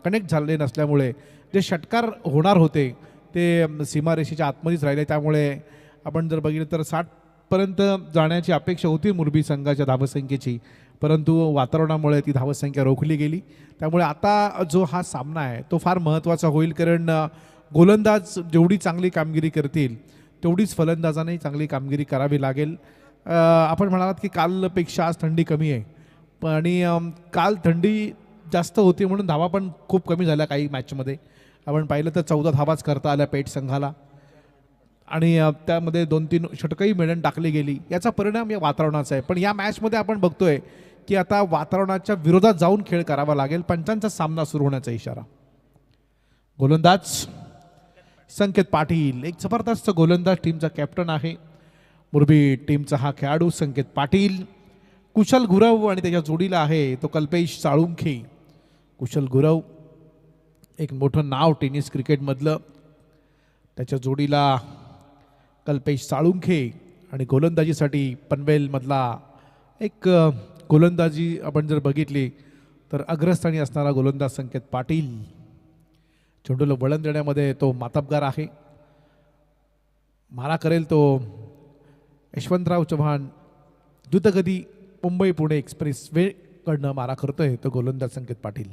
कनेक्ट झाले नसल्यामुळे जे षटकार होणार होते ते सीमारेषेच्या आतमध्येच राहिले. त्यामुळे आपण जर बघितलं तर 60पर्यंत जाण्याची अपेक्षा होती मुरबी संघाच्या धावसंख्येची, परंतु वातावरणामुळे ती धावसंख्या रोखली गेली. त्यामुळे आता जो हा सामना आहे तो फार महत्त्वाचा होईल, कारण गोलंदाज जेवढी चांगली कामगिरी करतील तेवढीच फलंदाजांनाही चांगली कामगिरी करावी लागेल. आपण म्हणालात की कालपेक्षा आज थंडी कमी आहे, आणि काल थंडी जास्त होती म्हणून धावा पण खूप कमी झाल्या काही मॅचमध्ये. आपण पाहिलं तर 14 धावाच करता आल्या पेठ संघाला आणि त्यामध्ये 2-3 षटकंही मिळून टाकली गेली. याचा परिणाम या वातावरणाचा आहे. पण या मॅचमध्ये आपण बघतोय की आता वातावरणाच्या विरोधात जाऊन खेळ करावा लागेल. पंचांचा सामना सुरू होण्याचा इशारा. गोलंदाज संकेत पाटील, एक जबरदस्त गोलंदाज, टीमचा कॅप्टन आहे मुरबी टीमचा हा खेळाडू संकेत पाटील. कुशल गुरव आणि त्याच्या जोडीला आहे तो कल्पेश साळुंखे. कुशल गुरव एक मोठं नाव टेनिस क्रिकेटमधलं, त्याच्या जोडीला कल्पेश साळुंखे. आणि गोलंदाजीसाठी पनवेलमधला एक गोलंदाजी आपण जर बघितली तर अग्रस्थानी असणारा गोलंदाज संकेत पाटील. चेंडूला वळण देण्यामध्ये तो मातबगार आहे. मारा करेल तो यशवंतराव चव्हाण द्रुतगती मुंबई पुणे एक्सप्रेस वे कडनं मारा करतोय तो गोलंदाज संकेत पाटील.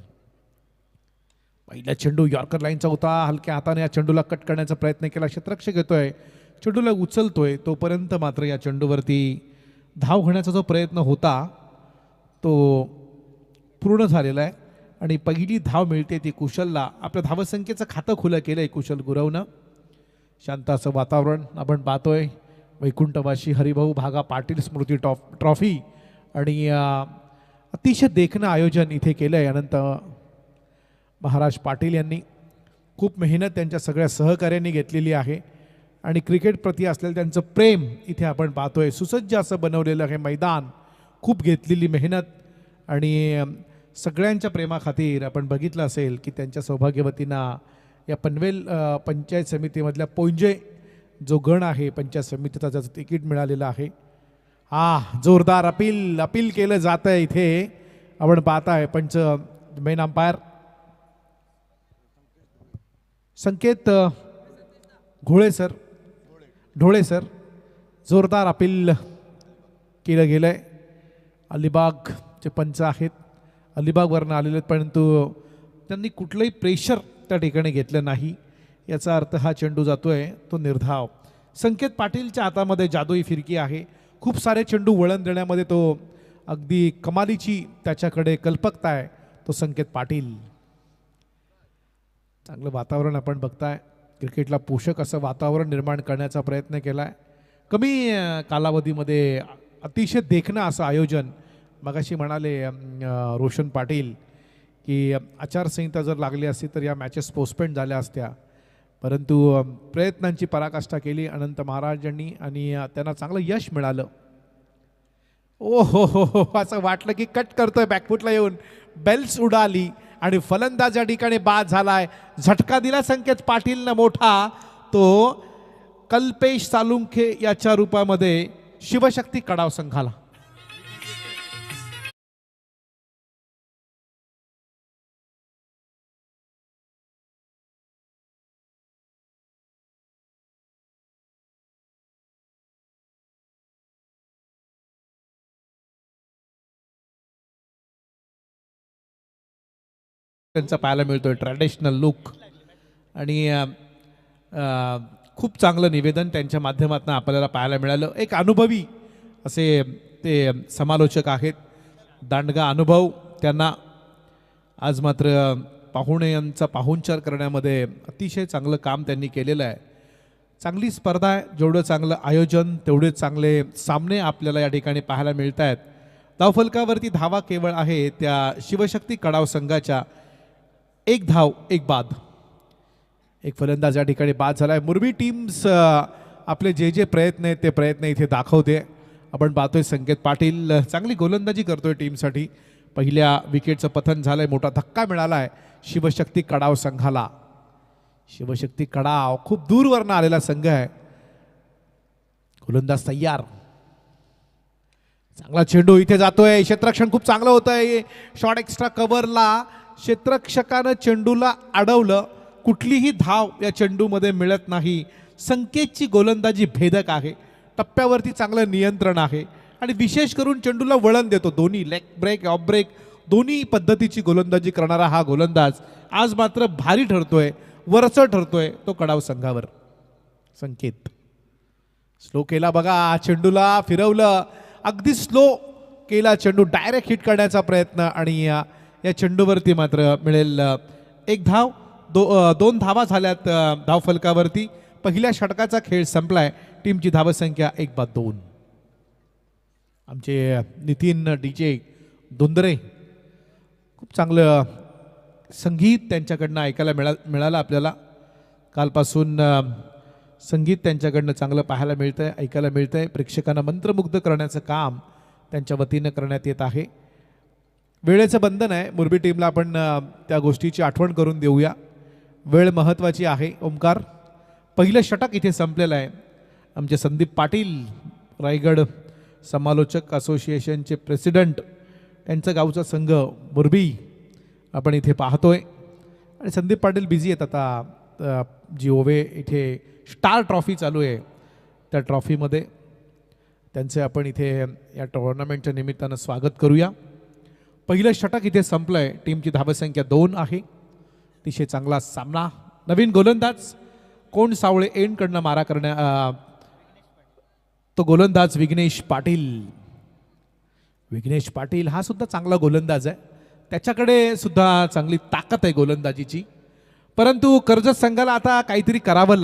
पहिला चेंडू यॉर्कर लाईनचा होता. हलक्या हाताने या चेंडूला कट करण्याचा प्रयत्न केला. क्षेत्ररक्षक येतोय, चेंडूला उचलतोय. तोपर्यंत मात्र या चेंडूवरती धाव घेण्याचा जो प्रयत्न होता तो पूर्ण झालेला आहे आणि पहिली धाव मिळते ती कुशलला. आपल्या धावसंख्येचं खातं खुलं केलं आहे कुशल गुरवनं. शांत असं वातावरण आपण पाहतोय. वैकुंठवासी हरिभाऊ भागा पाटील स्मृती ट्रॉफी आणि अतिशय देखणं आयोजन इथे केलं आहे अनंत महाराज पाटील यांनी. खूप मेहनत त्यांच्या सगळ्या सहकार्यांनी घेतलेली आहे आणि क्रिकेट प्रती असलेलं त्यांचं प्रेम इथे आपण पाहतोय. सुसज्ज असं बनवलेलं हे मैदान, खूप घेतलेली मेहनत आणि सगळ्यांच्या प्रेमाखातीर आपण बघितलं असेल की त्यांच्या सौभाग्यवतींना या पनवेल पंचायत समितीमधल्या पोंजे जो गण आहे पंचायत समितीचा ज्याचं तिकीट मिळालेलं आहे. जोरदार अपील केलं जातं आहे इथे. आपण पाहताय पंच मेन अंपायर संकेत ढोळे सर जोरदार अपील केलं गेलं आहे. अलिबागचे पंच आहेत, अलिबागवरनं आलेले आहेत, परंतु त्यांनी कुठलंही प्रेशर त्या ठिकाणी घेतलं नाही. याचा अर्थ हा चेंडू जातोय तो निर्धाव. संकेत पाटीलच्या हातामध्ये जादुई फिरकी आहे. खूप सारे चेंडू वळण देण्यामध्ये तो अगदी कमालीची त्याच्याकडे कल्पकता आहे तो संकेत पाटील. चांगलं वातावरण आपण बघताय. क्रिकेटला पोषक असं वातावरण निर्माण करण्याचा प्रयत्न केला आहे. कमी कालावधीमध्ये अतिशय देखणं असं आयोजन. मगाशी म्हणाले रोशन पाटील की आचारसंहिता जर लागली असती तर या मॅचेस पोस्टपेंड झाल्या असत्या, परंतु प्रयत्नांची पराकाष्ठा केली अनंत महाराजांनी आणि त्यांना चांगलं यश मिळालं. ओ हो असं वाटलं की कट करतोय बॅकफुटला येऊन, बेल्स उडाली आणि फलंदाज या ठिकाणी बाद झालाय. झटका दिला संकेत पाटीलनं मोठा, तो कल्पेश सालुंखे याच्या रूपामध्ये शिवशक्ती कडाव संघाला. त्यांचा पाहायला मिळतोय ट्रॅडिशनल लुक आणि खूप चांगलं निवेदन त्यांच्या माध्यमातून आपल्याला पाहायला मिळालं. एक अनुभवी असे ते समालोचक आहेत, दांडगा अनुभव त्यांना. आज मात्र पाहुणे यांचा पाहुणचार करण्यामध्ये अतिशय चांगलं काम त्यांनी केलेलं आहे. चांगली स्पर्धा आहे, जेवढं चांगलं आयोजन तेवढे चांगले सामने आपल्याला या ठिकाणी पाहायला मिळत आहेत. धावफलकावरती धावा केवळ आहे त्या शिवशक्ती कडाव संघाच्या. 1 धाव 1 बाद. एक फलंदाज या ठिकाणी बाद झाला आहे. मुरबी टीम्स आपले जे प्रयत्न आहेत ते प्रयत्न इथे दाखवते. आपण पाहतोय संकेत पाटील चांगली गोलंदाजी करतोय टीमसाठी. पहिल्या विकेटचं पतन झालंय, मोठा धक्का मिळाला आहे शिवशक्ती कडाव संघाला. शिवशक्ती कडाव खूप दूरवरनं आलेला संघ आहे. गोलंदाज तयार. चांगला चेंडू इथे जातोय. क्षेत्ररक्षण खूप चांगलं होत आहे. शॉर्ट एक्स्ट्रा कव्हरला क्षेत्ररक्षकानं चेंडूला अडवलं. कुठलीही धाव या चेंडूमध्ये मिळत नाही. संकेतची गोलंदाजी भेदक आहे. टप्प्यावरती चांगलं नियंत्रण आहे आणि विशेष करून चेंडूला वळण देतो. दोन्ही लेग ब्रेक ऑफ ब्रेक दोन्ही पद्धतीची गोलंदाजी करणारा हा गोलंदाज आज मात्र भारी ठरतोय, वरचढ ठरतोय तो कडाव संघावर. संकेत स्लो केला बघा, चेंडूला फिरवलं, अगदी स्लो केला चेंडू, डायरेक्ट हिट करण्याचा प्रयत्न आणि या चेंडूवरती मात्र मिळेल 1 धाव. 2 धावा झाल्यात धावफलकावरती. पहिल्या षटकाचा खेळ संपलाय. टीमची धावसंख्या 1 बाद 2. आमचे नितीन DJ धुंदरे खूप चांगलं संगीत त्यांच्याकडनं ऐकायला मिळालं आपल्याला. कालपासून संगीत त्यांच्याकडनं चांगलं पाहायला मिळतंय, ऐकायला मिळतंय. प्रेक्षकांना मंत्रमुग्ध करण्याचं काम त्यांच्या वतीनं करण्यात येत आहे. वेळेचं बंधन आहे. मुरबी टीमला आपण त्या गोष्टीची आठवण करून देऊया. वेळ महत्त्वाची आहे. ओमकार, पहिलं षटक इथे संपलेलं आहे. आमचे संदीप पाटील, रायगड समालोचक असोसिएशनचे प्रेसिडेंट, त्यांचं गावचा संघ मुरबी आपण इथे पाहतोय. आणि संदीप पाटील बिझी आहेत आता. जी ओवे इथे स्टार ट्रॉफी चालू आहे त्या ट्रॉफीमध्ये त्यांचे आपण इथे या टुर्नामेंटच्या निमित्तानं स्वागत करूया. पहिलं षटक इथे संपलं आहे. टीमची धावसंख्या 2 आहे. अतिशय चांगला सामना. नवीन गोलंदाज कोण सावळे एंडकडनं मारा करण्या तो गोलंदाज विघ्नेश पाटील. विघ्नेश पाटील हा सुद्धा चांगला गोलंदाज आहे. त्याच्याकडे सुद्धा चांगली ताकद आहे गोलंदाजीची. परंतु कर्जत संघाला आता काहीतरी करावं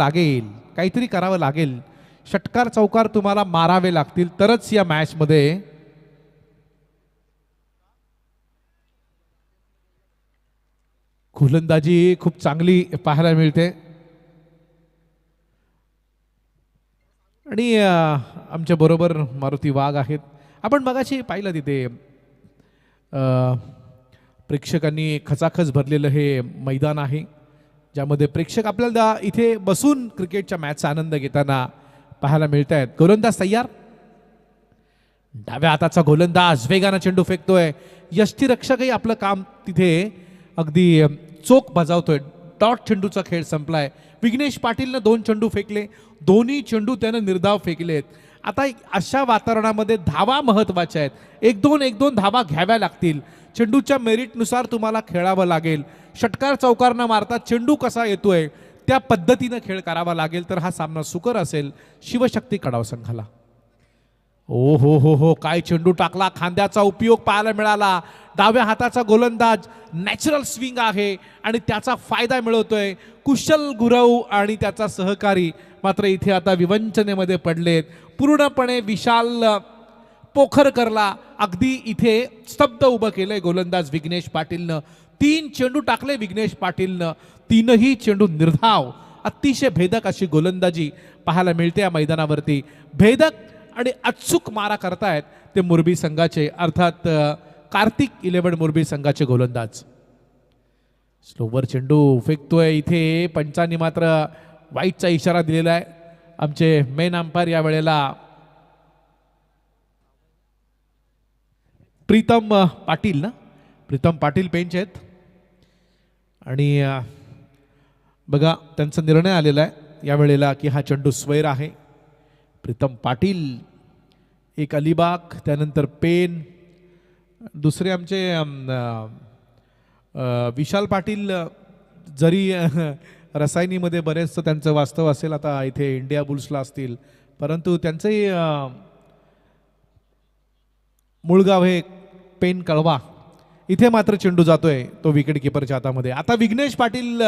लागेल. षटकार चौकार तुम्हाला मारावे लागतील तरच या मॅचमध्ये गोलंदाजी खूप चांगली पाहायला मिळते. आणि आमच्या बरोबर मारुती वाघ आहेत. आपण मगाशी पाहिलं तिथे प्रेक्षकांनी खचाखच भरलेलं हे मैदान आहे, ज्यामध्ये प्रेक्षक आपल्याला इथे बसून क्रिकेटच्या मॅचचा आनंद घेताना पाहायला मिळत आहेत. गोलंदाज तयार. डाव्या हाताचा गोलंदाज वेगानं चेंडू फेकतोय. यष्टीरक्षकही आपलं काम तिथे अगदी चोख बजावतोय. डॉट चेंडूचा खेळ संपलाय. विघ्नेश पाटीलनं 2 चेंडू फेकले. दोन्ही चेंडू त्यानं निर्धाव फेकलेत. आता अशा वातावरणामध्ये धावा महत्त्वाच्या आहेत. 1-2 धावा घ्याव्या लागतील. चेंडूच्या मेरिटनुसार तुम्हाला खेळावं लागेल. षटकार चौकार न मारता चेंडू कसा येतोय त्या पद्धतीनं खेळ करावा लागेल तर हा सामना सुकर असेल शिवशक्ती कडाव संघाला. ओ हो, काय चेंडू टाकला. खांद्याचा उपयोग पाहायला मिळाला. डाव्या हाताचा गोलंदाज, नॅचरल स्विंग आहे आणि त्याचा फायदा मिळवतोय. कुशल गुरव आणि त्याचा सहकारी मात्र इथे आता विवंचनेमध्ये पडलेत. पूर्णपणे विशाल पोखरकरला अगदी इथे स्तब्ध उभं केलंय गोलंदाज विघ्नेश पाटीलनं. 3 चेंडू टाकले विघ्नेश पाटीलनं. 3ही चेंडू निर्धाव. अतिशय भेदक अशी गोलंदाजी पाहायला मिळते या मैदानावरती. भेदक आणि अचूक मारा करतायत ते मुरबी संघाचे, अर्थात कार्तिक 11 मुरबी संघाचे गोलंदाज. स्लोवर चेंडू फेकतोय. इथे पंचांनी मात्र वाईटचा इशारा दिलेला आहे. आमचे मेन अंपायर या वेळेला प्रीतम पाटील बेंच आहेत आणि बघा त्यांचा निर्णय आलेला आहे या वेळेला की हा चेंडू स्वैर आहे. प्रीतम पाटील, एक अलिबाग, त्यानंतर पेन, दुसरे आमचे विशाल पाटील जरी रसायनीमध्ये बरेच त्यांचं वास्तव असेल, आता इथे इंडिया बुल्सला असतील, परंतु त्यांचंही मूळगाव हे पेन कळवा. इथे मात्र चेंडू जातोय तो विकेट किपरच्या हातामध्ये. आता विघ्नेश पाटील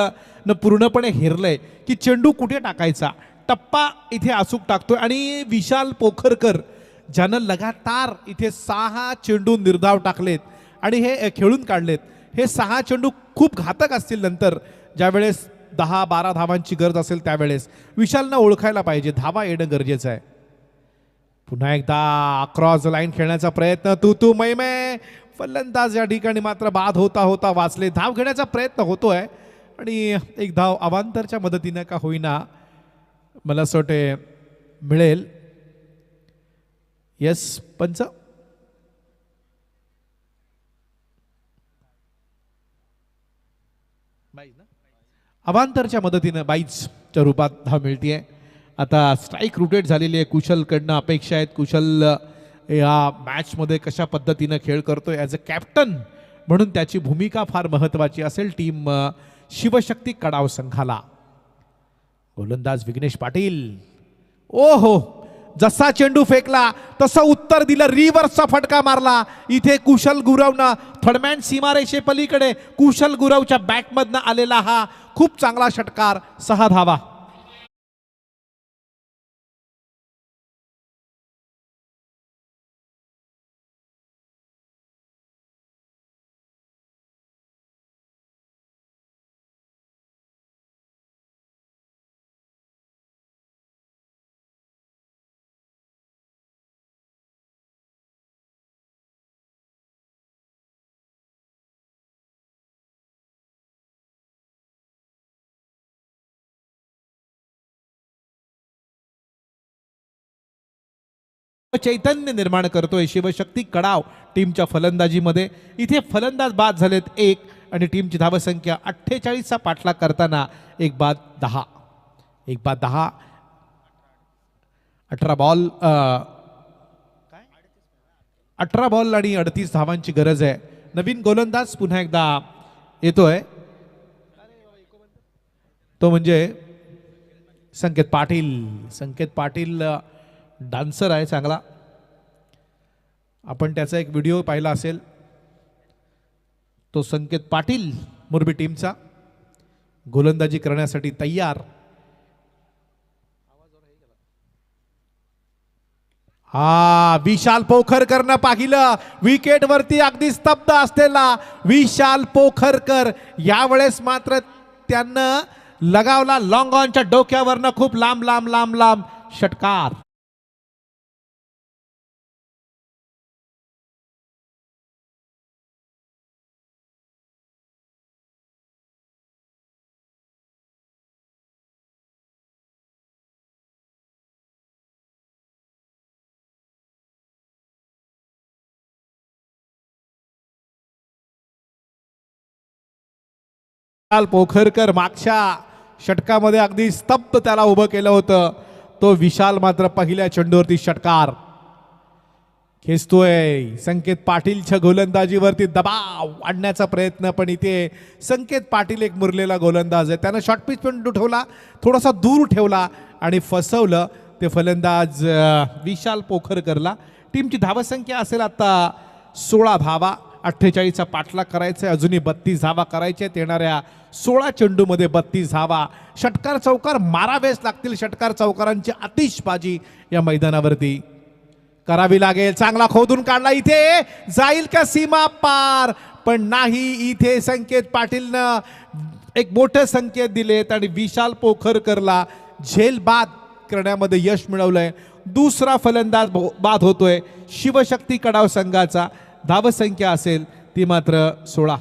न पूर्णपणे हेरलंय की चेंडू कुठे टाकायचा. टप्पा इथे अचूक टाकतोय आणि विशाल पोखरकर ज्यानं लगातार इथे 6 चेंडू निर्धाव टाकलेत आणि हे खेळून काढलेत. हे 6 चेंडू खूप घातक असतील नंतर ज्यावेळेस 10-12 धावांची गरज असेल त्यावेळेस. विशालनं ओळखायला पाहिजे, धावा येणं गरजेचं आहे. पुन्हा एकदा क्रॉस लाईन खेळण्याचा प्रयत्न, तू मै मै. फलंदाज या ठिकाणी मात्र बाद होता होता वाचले. धाव घेण्याचा प्रयत्न होतोय आणि एक धाव अवांतरच्या मदतीनं का होईना मला असं वाटते मिळेल. येस पंच. अवांतरच्या मदतीनं बाईजच्या रूपात धाव मिळतीये. आता स्ट्राईक रोटेट झालेली आहे. कुशलकडनं अपेक्षा आहेत. कुशल या मॅचमध्ये कशा पद्धतीनं खेळ करतोय ॲज अ कॅप्टन म्हणून त्याची भूमिका फार महत्त्वाची असेल टीम शिवशक्ती कडाव संघाला. गोलंदाज विघ्नेश पाटील. ओहो, जसा चेंडू फेकला तसं उत्तर दिलं. रिव्हर्सचा फटका मारला इथे कुशल गुरवनं. थर्डमॅन सीमारेषे पलीकडे कुशल गुरवच्या बॅटमधनं आलेला हा खूप चांगला षटकार. 6 धावा. चैतन्य निर्माण करतोय शिवशक्ती कडाव टीमच्या फलंदाजीमध्ये. इथे फलंदाज बाद झालेत 1 आणि टीमची धावसंख्या 48चा पाठलाग करताना 1 बाद 10. 1 बाद 10. 18 बॉल 18 बॉल आणि 38 धावांची गरज आहे. नवीन गोलंदाज पुन्हा एकदा येतोय, तो म्हणजे संकेत पाटील. संकेत पाटील डान्सर आहे चांगला. आपण त्याचा एक व्हिडिओ पाहिला असेल. तो संकेत पाटील मोरबी टीमचा गोलंदाजी करण्यासाठी तयार. हा विशाल पोखरकरनं पाहिलं विकेट वरती अगदी स्तब्ध असलेला विशाल पोखरकर. यावेळेस मात्र त्यानं लगावला लॉंग ऑनच्या डोक्यावरनं खूप लांब लांब लांब लांब षटकार. विशाल पोखरकर मागच्या षटकामध्ये अगदी स्तब्ध त्याला उभं केलं होतं. तो विशाल मात्र पहिल्या चेंडूवरती षटकार खेचतोय. संकेत पाटीलच्या गोलंदाजीवरती दबाव वाढण्याचा प्रयत्न, पण इथे संकेत पाटील एक मुरलेला गोलंदाज आहे. त्यानं शॉर्ट पिच पण ठेवला, थोडासा दूर ठेवला आणि फसवलं ते फलंदाज विशाल पोखरकरला. टीमची धावसंख्या असेल आता 16 धावा. 48चा पाठलाग करायचा आहे. अजूनही 32 धावा करायच्या आहेत. येणाऱ्या 16 चेंडूमध्ये 32 धावा. षटकार चौकार मारावेच लागतील. षटकार चौकारांची आतिषबाजी या मैदानावरती करावी लागेल. चांगला खोदून काढला. इथे जाईल का सीमा पार, पण नाही. इथे संकेत पाटीलनं एक मोठे संकेत दिलेत आणि विशाल पोखरकरला झेल बाद करण्यामध्ये यश मिळवलंय. दुसरा फलंदाज बाद होतोय शिवशक्ती कडाव संघाचा. धावसंख्या असेल ती मात्र 16.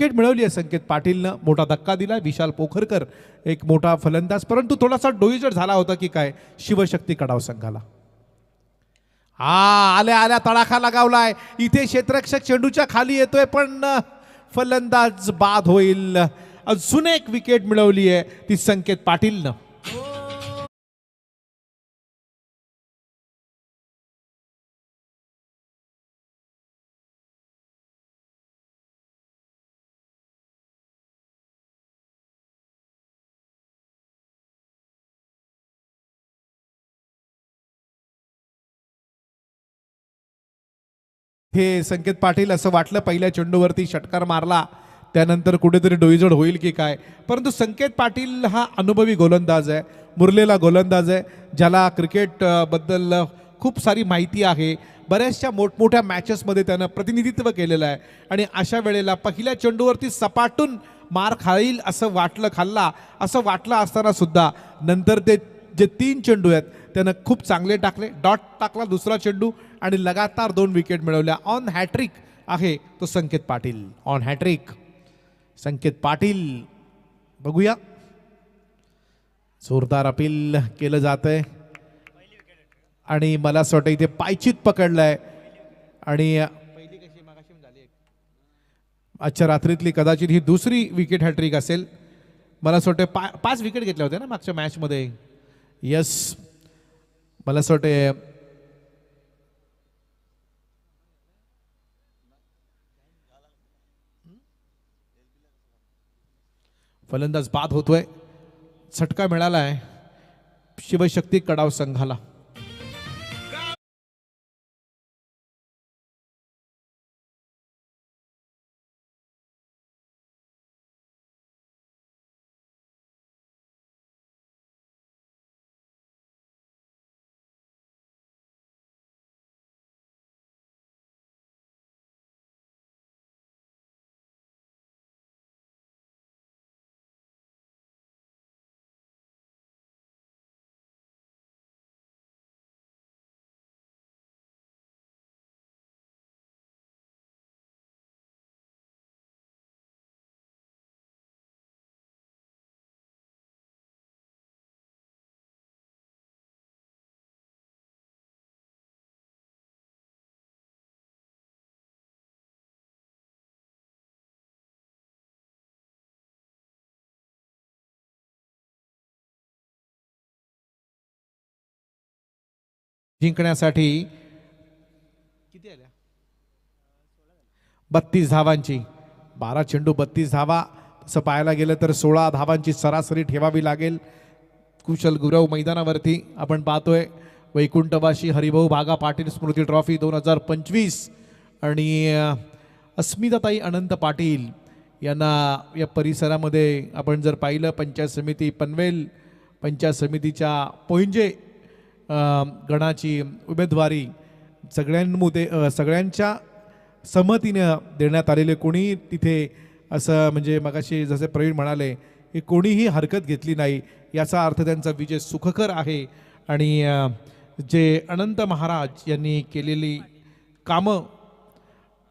विकेट मिळवली आहे संकेत पाटीलनं. मोठा धक्का दिला विशाल पोखरकर एक मोठा फलंदाज, परंतु थोडासा डोईजड झाला होता की काय शिवशक्ती कडाव संघाला. आल्या आल्या तडाखा लगावलाय इथे, क्षेत्ररक्षक चेंडूच्या खाली येतोय पण फलंदाज बाद होईल. अजून एक विकेट मिळवली आहे ती संकेत पाटीलनं. हे संकेत पाटील असं वाटलं पहिल्या चेंडूवरती षटकार मारला त्यानंतर कुठेतरी डोईजड होईल की काय, परंतु संकेत पाटील हा अनुभवी गोलंदाज आहे, मुरलेला गोलंदाज आहे, ज्याला क्रिकेट बद्दल खूप सारी माहिती आहे. बऱ्याचशा मोठमोठ्या मॅचेसमध्ये त्यानं प्रतिनिधित्व केलेलं आहे आणि अशा वेळेला पहिल्या चेंडूवरती सपाटून मार खाईल असं वाटलं, खाल्ला असं वाटलं असताना सुद्धा नंतर ते जे 3 चेंडू आहेत त्यानं खूप चांगले टाकले. डॉट टाकला दुसरा चेंडू आणि लगातार 2 विकेट मिळवल्या. ऑन हॅट्रिक आहे तो संकेत पाटील, ऑन हॅट्रिक संकेत पाटील. बघूया, जोरदार अपील केलं जातंय आणि मला असं वाटतं इथे पायचीत पकडलाय आणि आजच्या रात्रीतली कदाचित ही दुसरी विकेट हॅट्रिक असेल. मला असं वाटतं 5 विकेट घेतल्या होत्या ना मागच्या मॅचमध्ये. यस, मला असं वाटतं फलंदाज बाद होतोय. झटका मिळालाय शिवशक्ती कडाव संघाला. जिंकण्यासाठी किती आल्या 32 धावांची, 12 चेंडू 32 धावा. तसं पाहायला गेलं तर 16 धावांची सरासरी ठेवावी लागेल. कुशल गुरव मैदानावरती आपण पाहतोय. वैकुंठवासी हरिभाऊ बागा पाटील स्मृती ट्रॉफी 2025 आणि अस्मिताताई अनंत पाटील यांना या परिसरामध्ये आपण जर पाहिलं पंचायत समिती पनवेल पंचायत समितीच्या पोंजे गणाची उमेदवारी सगळ्यांच्या सहमतीने देण्यात आलेले. कोणी तिथे असं म्हणजे मगाशी जसे प्रवीण म्हणाले की कोणीही हरकत घेतली नाही, याचा अर्थ त्यांचा विजय सुखकर आहे. आणि जे अनंत महाराज यांनी केलेली कामं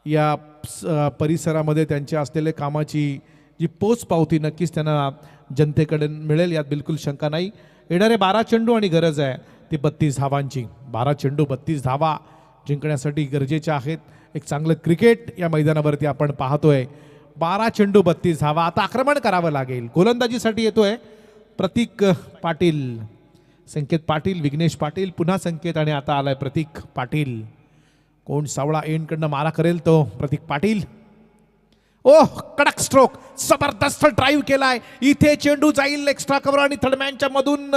या परिसरामध्ये त्यांच्या असलेल्या कामाची जी पोचपावती नक्कीच त्यांना जनतेकडे मिळेल यात बिलकुल शंका नाही. येणारे 12 चेंडू आणि गरज आहे ती 32 धावांची. 12 चेंडू 32 धावा जिंकण्यासाठी गरजेच्या आहेत. एक चांगलं क्रिकेट या मैदानावरती आपण पाहतोय. 12 चेंडू 32 धावा. आता आक्रमण करावं लागेल. गोलंदाजीसाठी येतोय प्रतीक पाटील, संकेत पाटील, विघ्नेश पाटील, पुन्हा संकेत आणि आता आलाय प्रतीक पाटील. कोण सावळा एंडकडनं मारा करेल तो प्रतीक पाटील. ओह, कडक स्ट्रोक, जबरदस्त ड्राईव्ह केलाय. इथे चेंडू जाईल एक्स्ट्रा कव्हर आणि थर्डमॅनच्या मधून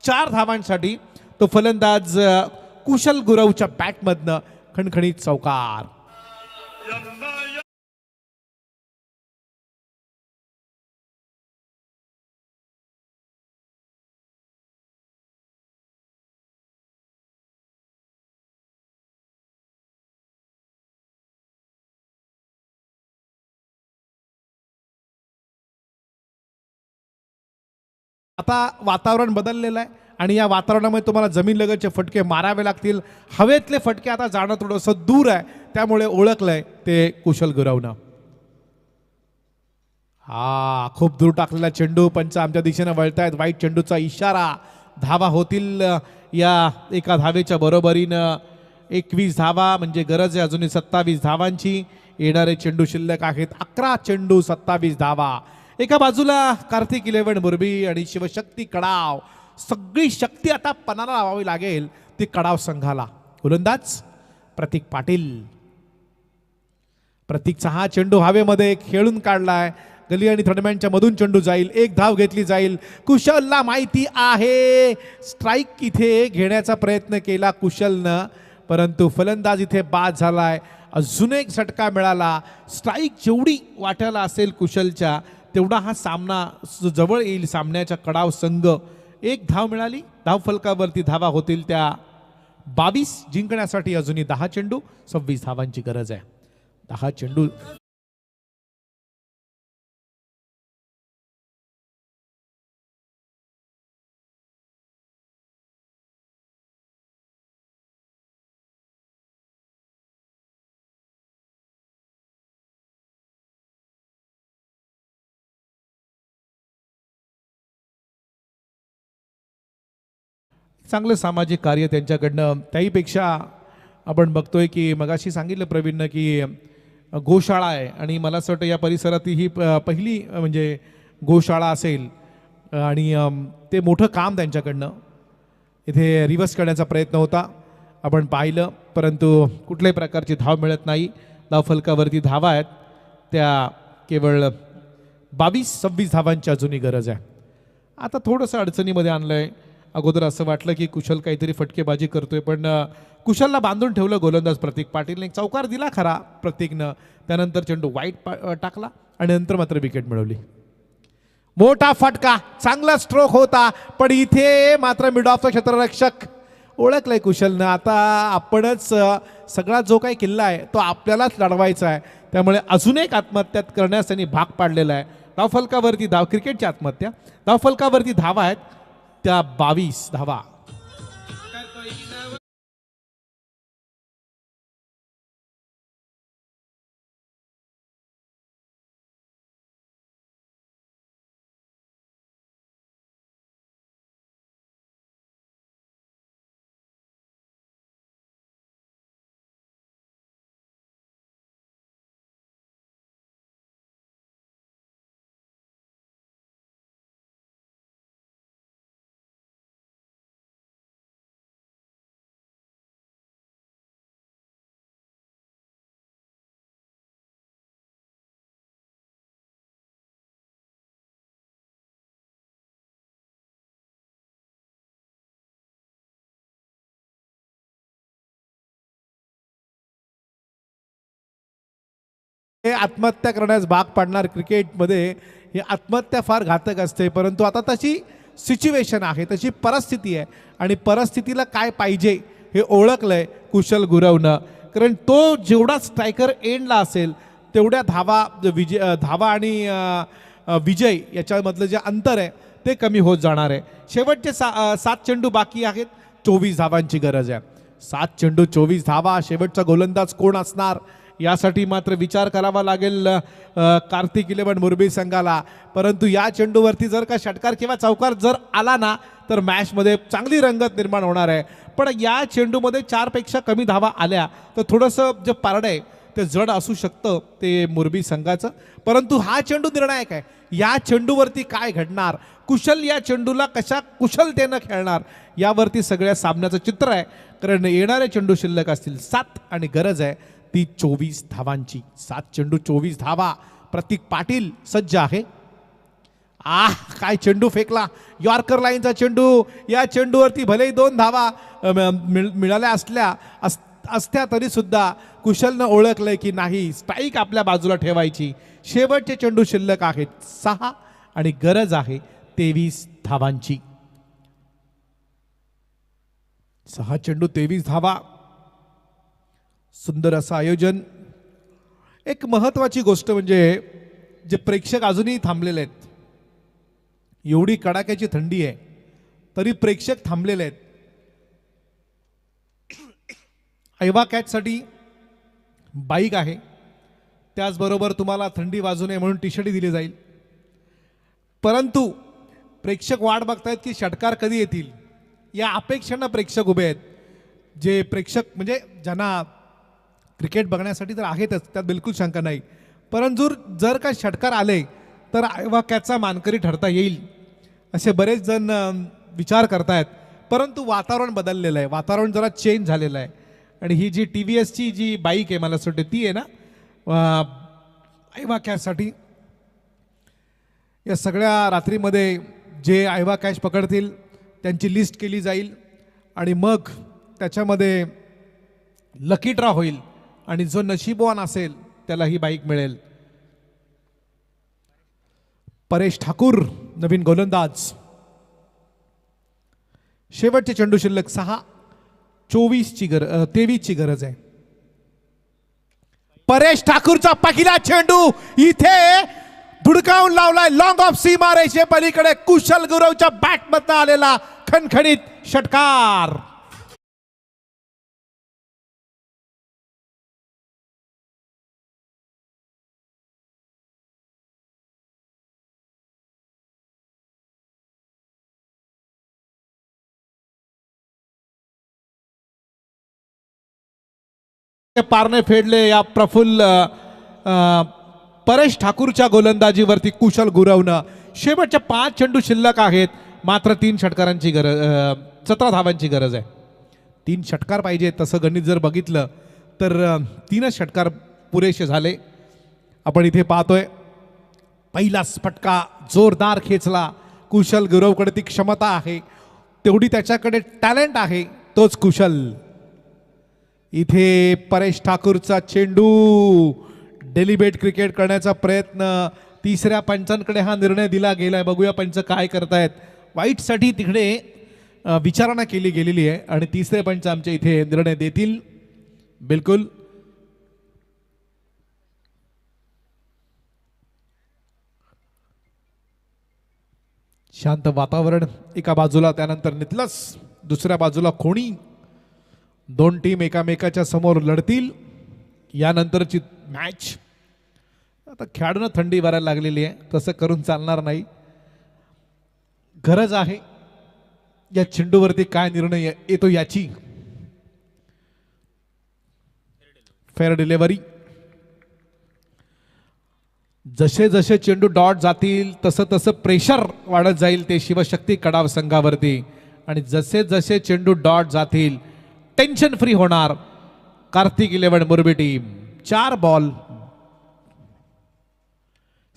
4 धावांसाठी तो फलंदाज कुशल गुरवच्या बॅटमधनं खणखणीत चौकार. आता वातावरण बदललेलं आहे. आणि या वातावरणामध्ये तुम्हाला जमीन लगतचे फटके मारावे लागतील. हवेतले फटके आता जाणं थोडंसं दूर आहे, त्यामुळे ओळखलंय ते कुशल गुरवणं. हा खूप दूर टाकलेला चेंडू, पंच आमच्या दिशेने वळतायत. वाईट चेंडूचा इशारा. धावा होतील या एका धावेच्या बरोबरीनं. 21 धावा म्हणजे गरज आहे अजूनही 27 धावांची. येणारे चेंडू शिल्लक आहेत 11 चेंडू 27 धावा. एका बाजूला कार्तिक 11 मुरबी आणि शिवशक्ती कडाव. सगळी शक्ती आता पणाला लावावी लागेल ती कडाव संघाला. गोलंदाज प्रतीक पाटील. प्रतीकचा हा चेंडू हवेमध्ये खेळून काढलाय. गली आणि थर्डमॅनच्या मधून चेंडू जाईल. एक धाव घेतली जाईल. कुशलला माहिती आहे स्ट्राईक इथे घेण्याचा प्रयत्न केला कुशलनं, परंतु फलंदाज इथे बाद झालाय. अजून एक झटका मिळाला. स्ट्राईक जेवढी वाट्याला असेल कुशलच्या तेवढा हा सामना जवळ येईल. सामन्याच्या कडाव संघ. एक धाव मिळाली. धाव फलकावरती धावा होतील त्या 22. जिंकण्यासाठी अजूनही 10 चेंडू 26 धावांची गरज आहे. 10 चेंडू. चांगलं सामाजिक कार्य त्यांच्याकडनं. त्याहीपेक्षा आपण बघतोय की मगाशी सांगितलं प्रवीणनं की गोशाळा आहे आणि मला असं वाटतं या परिसरात ही पहिली म्हणजे गोशाळा असेल आणि ते मोठं काम त्यांच्याकडनं. इथे रिव्हर्स करण्याचा प्रयत्न होता आपण पाहिलं, परंतु कुठल्याही प्रकारची धाव मिळत नाही. धाव फलकावरती धावा आहेत त्या केवळ 22-26 धावांची अजूनही गरज आहे. आता थोडंसं अडचणीमध्ये आणलं आहे. अगोदर असं वाटलं की कुशल काहीतरी फटकेबाजी करतोय, पण कुशलला बांधून ठेवलं गोलंदाज प्रतीक पाटीलने. चौकार दिला खरा प्रतीकनं, त्यानंतर चेंडू वाईट टाकला आणि नंतर मात्र विकेट मिळवली. मोठा फटका, चांगला स्ट्रोक होता, पण इथे मात्र मिड ऑफचा क्षेत्ररक्षक ओळखलंय कुशलनं. आता आपणच सगळा जो काही किल्ला आहे तो आपल्यालाच लढवायचा आहे, त्यामुळे अजून एक आत्महत्या करण्यास त्यांनी भाग पाडलेला आहे. धावफलकावरती धाव, क्रिकेटची आत्महत्या. धावफलकावरती धावा आहेत त्या 22 धावा. आत्महत्या करण्यास भाग पाडणार. क्रिकेटमध्ये ही आत्महत्या फार घातक असते, परंतु आता तशी सिच्युएशन आहे, तशी परिस्थिती आहे आणि परिस्थितीला काय पाहिजे हे ओळखलंय कुशल गुरवनं. कारण तो जेवढा स्ट्रायकर एंडला असेल तेवढ्या धावा आणि विजय याच्यामधलं जे अंतर आहे ते कमी होत जाणार आहे. शेवटचे 7 चेंडू बाकी आहेत. 24 धावांची गरज आहे. 7 चेंडू 24 धावा. शेवटचा गोलंदाज कोण असणार यासाठी मात्र विचार करावा लागेल कार्तिक 11 मुरबी संघाला. परंतु या चेंडूवरती जर का षटकार किंवा चौकार जर आला ना तर मॅचमध्ये चांगली रंगत निर्माण होणार आहे. पण या चेंडूमध्ये 4 पेक्षा कमी धावा आल्या तर थोडंसं जे पारडं आहे ते जड असू शकतं ते मुरबी संघाचं. परंतु हा चेंडू निर्णायक आहे. या चेंडूवरती काय घडणार, कुशल या चेंडूला कशा कुशलतेनं खेळणार यावरती सगळ्या सामन्याचं चित्र आहे. कारण येणारे चेंडू शिल्लक असतील 7 आणि गरज आहे ती 24 धावांची. 7 चेंडू 24 धावा. प्रतीक पाटील सज्ज आहे. काय चेंडू फेकला, यॉर्कर लाईनचा चेंडू. या चेंडूवरती भलेही 2 धावा मिळाल्या असत्या तरी सुद्धा कुशलनं ओळखलंय की नाही, स्ट्राईक आपल्या बाजूला ठेवायची. शेवटचे चेंडू शिल्लक आहेत 6 आणि गरज आहे 23 धावांची. 6 चेंडू 23 धावा. सुंदर असं आयोजन. एक महत्त्वाची गोष्ट म्हणजे जे प्रेक्षक अजूनही थांबलेले आहेत. एवढी कडाक्याची थंडी आहे तरी प्रेक्षक थांबलेले आहेत. ऐवा कॅचसाठी बाईक आहे, त्याचबरोबर तुम्हाला थंडी वाजू नये म्हणून टी शर्ट दिली जाईल. परंतु प्रेक्षक वाट बघतायत की षटकार कधी येतील, या अपेक्षेनं प्रेक्षक उभे आहेत. जे प्रेक्षक म्हणजे ज्यांना क्रिकेट बघण्यासाठी तर आहेतच, त्यात बिलकुल शंका नाही. परंतु जर का षटकार आले तर ऐवा कॅचचा मानकरी ठरता येईल असे बरेच जण विचार करतायत. परंतु वातावरण बदललेलं आहे, वातावरण जरा चेंज झालेलं आहे. आणि ही जी TVSची जी बाईक आहे, मला असं वाटतं ती आहे ना ऐवा कॅचसाठी. या सगळ्या रात्रीमध्ये जे ऐवा कॅच पकडतील त्यांची लिस्ट केली जाईल आणि मग त्याच्यामध्ये लकी ड्रॉ होईल आणि जो नशीबवान असेल त्याला ही बाईक मिळेल. परेश ठाकूर नवीन गोलंदाज. शेवटचे चेंडू शिल्लक 23ची गरज आहे. परेश ठाकूरचा पहिला चेंडू इथे धुडकावून लावलाय लॉंग ऑफ सीमा रेषे पलीकडे. कुशल गुरवच्या बॅटमधनं आलेला खणखणीत षटकार. पारणे फेडले या प्रफुल्ल परेश ठाकूरच्या गोलंदाजीवरती कुशल गुरवनं. शेवटच्या 5 चेंडू शिल्लक आहेत, मात्र 3 षटकारांची गरज, 17 धावांची गरज आहे. 3 षटकार पाहिजे तसं गणित जर बघितलं तर 3च षटकार पुरेसे झाले. आपण इथे पाहतोय पहिलाच फटका जोरदार खेचला. कुशल गुरवकडे ती क्षमता आहे, तेवढी त्याच्याकडे टॅलेंट आहे, तोच कुशल. इथे परेश ठाकूरचा चेंडू. डेलिबेट क्रिकेट करण्याचा प्रयत्न. तिसऱ्या पंचांकडे हा निर्णय दिला गेलाय. बघूया पंच काय करतायत. वाईटसाठी तिकडे विचारणा केली गेलेली आहे आणि तिसरे पंच आमच्या इथे निर्णय देतील. बिलकुल शांत वातावरण एका बाजूला, त्यानंतर नितलस दुसऱ्या बाजूला खोणी. 2 टीम एकामेकाच्या समोर लढतील. यानंतरची मॅच. आता खेळाडूंना थंडी वारायला लागलेली आहे, तसं करून चालणार नाही. गरज आहे या चेंडूवरती काय निर्णय येतो याची. Fair delivery. जसे जसे चेंडू डॉट जातील तसं तसं प्रेशर वाढत जाईल ते शिवशक्ती कडाव संघावरती. आणि जसे जसे चेंडू डॉट जातील टेन्शन फ्री होणार कार्तिक 11 मुरबी टीम. 4 बॉल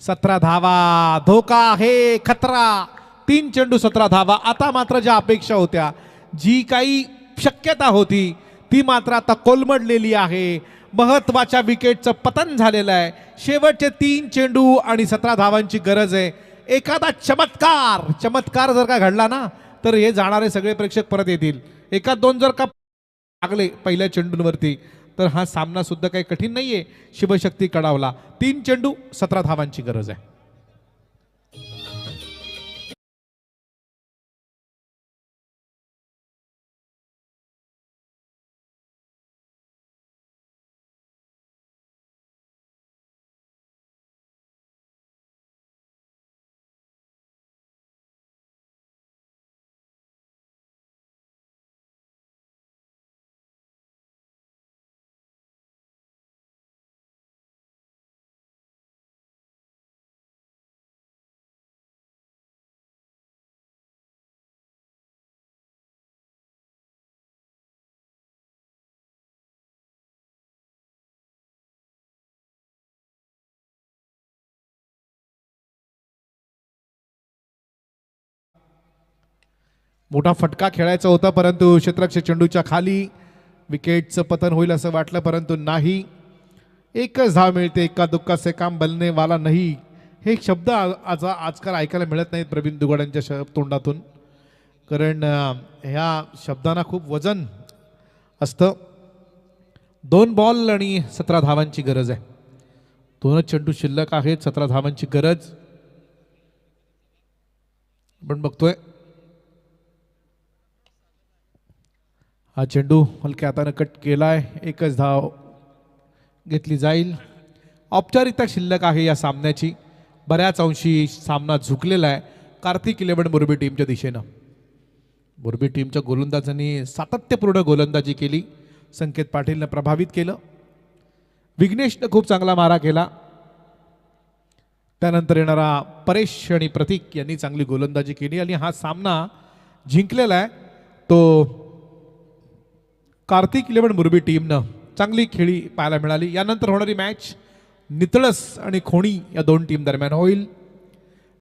17 धावा. धोका आहे, खतरा. 3 चेंडू 17 धावा. आता मात्र ज्या अपेक्षा होत्या, जी काही शक्यता होती, ती मात्र आता कोलमडलेली आहे. महत्वाच्या विकेटचं पतन झालेलं आहे. शेवटचे 3 चेंडू आणि 17 धावांची गरज आहे. एखादा चमत्कार जर का घडला ना तर हे जाणारे सगळे प्रेक्षक परत येतील. एका 2 जर का लागले पहिल्या चेंडूंवरती तर हा सामना सुद्धा काही कठीण नाहीये शिवशक्ती कडावला. 3 चेंडू 17 धावांची गरज आहे. मोठा फटका खेळायचा होता, परंतु क्षेत्ररक्षक चेंडूच्या खाली. विकेटचं पतन होईल असं वाटलं, परंतु नाही. एकच धाव मिळते. एका दुक्का से काम बनने वाला नाही, हे शब्द आजकाल ऐकायला मिळत नाहीत प्रवीण दुगाड्यांच्या तोंडातून. कारण ह्या शब्दांना खूप वजन असतं. 2 बॉल आणि 17 धावांची गरज आहे. 2 चेंडू शिल्लक आहेत, 17 धावांची गरज. आपण बघतोय हा चेंडू हलक्या हातानं कट केलाय, एकच धाव घेतली जाईल. औपचारिकता शिल्लक आहे या सामन्याची. बऱ्याच अंशी सामना झुकलेला आहे कार्तिक 11 मुरबी टीमच्या दिशेनं. मुरबी टीमच्या गोलंदाजांनी सातत्यपूर्ण गोलंदाजी केली, संकेत पाटीलनं प्रभावित केलं. विघ्नेशनं खूप चांगला मारा केला. त्यानंतर येणारा परेश आणि प्रतीक यांनी चांगली गोलंदाजी केली आणि हा सामना जिंकलेला आहे तो कार्तिक 11 मुरबी टीमनं. चांगली खेळी पाहायला मिळाली. यानंतर होणारी मॅच नितळस आणि खोणी या दोन टीम दरम्यान होईल.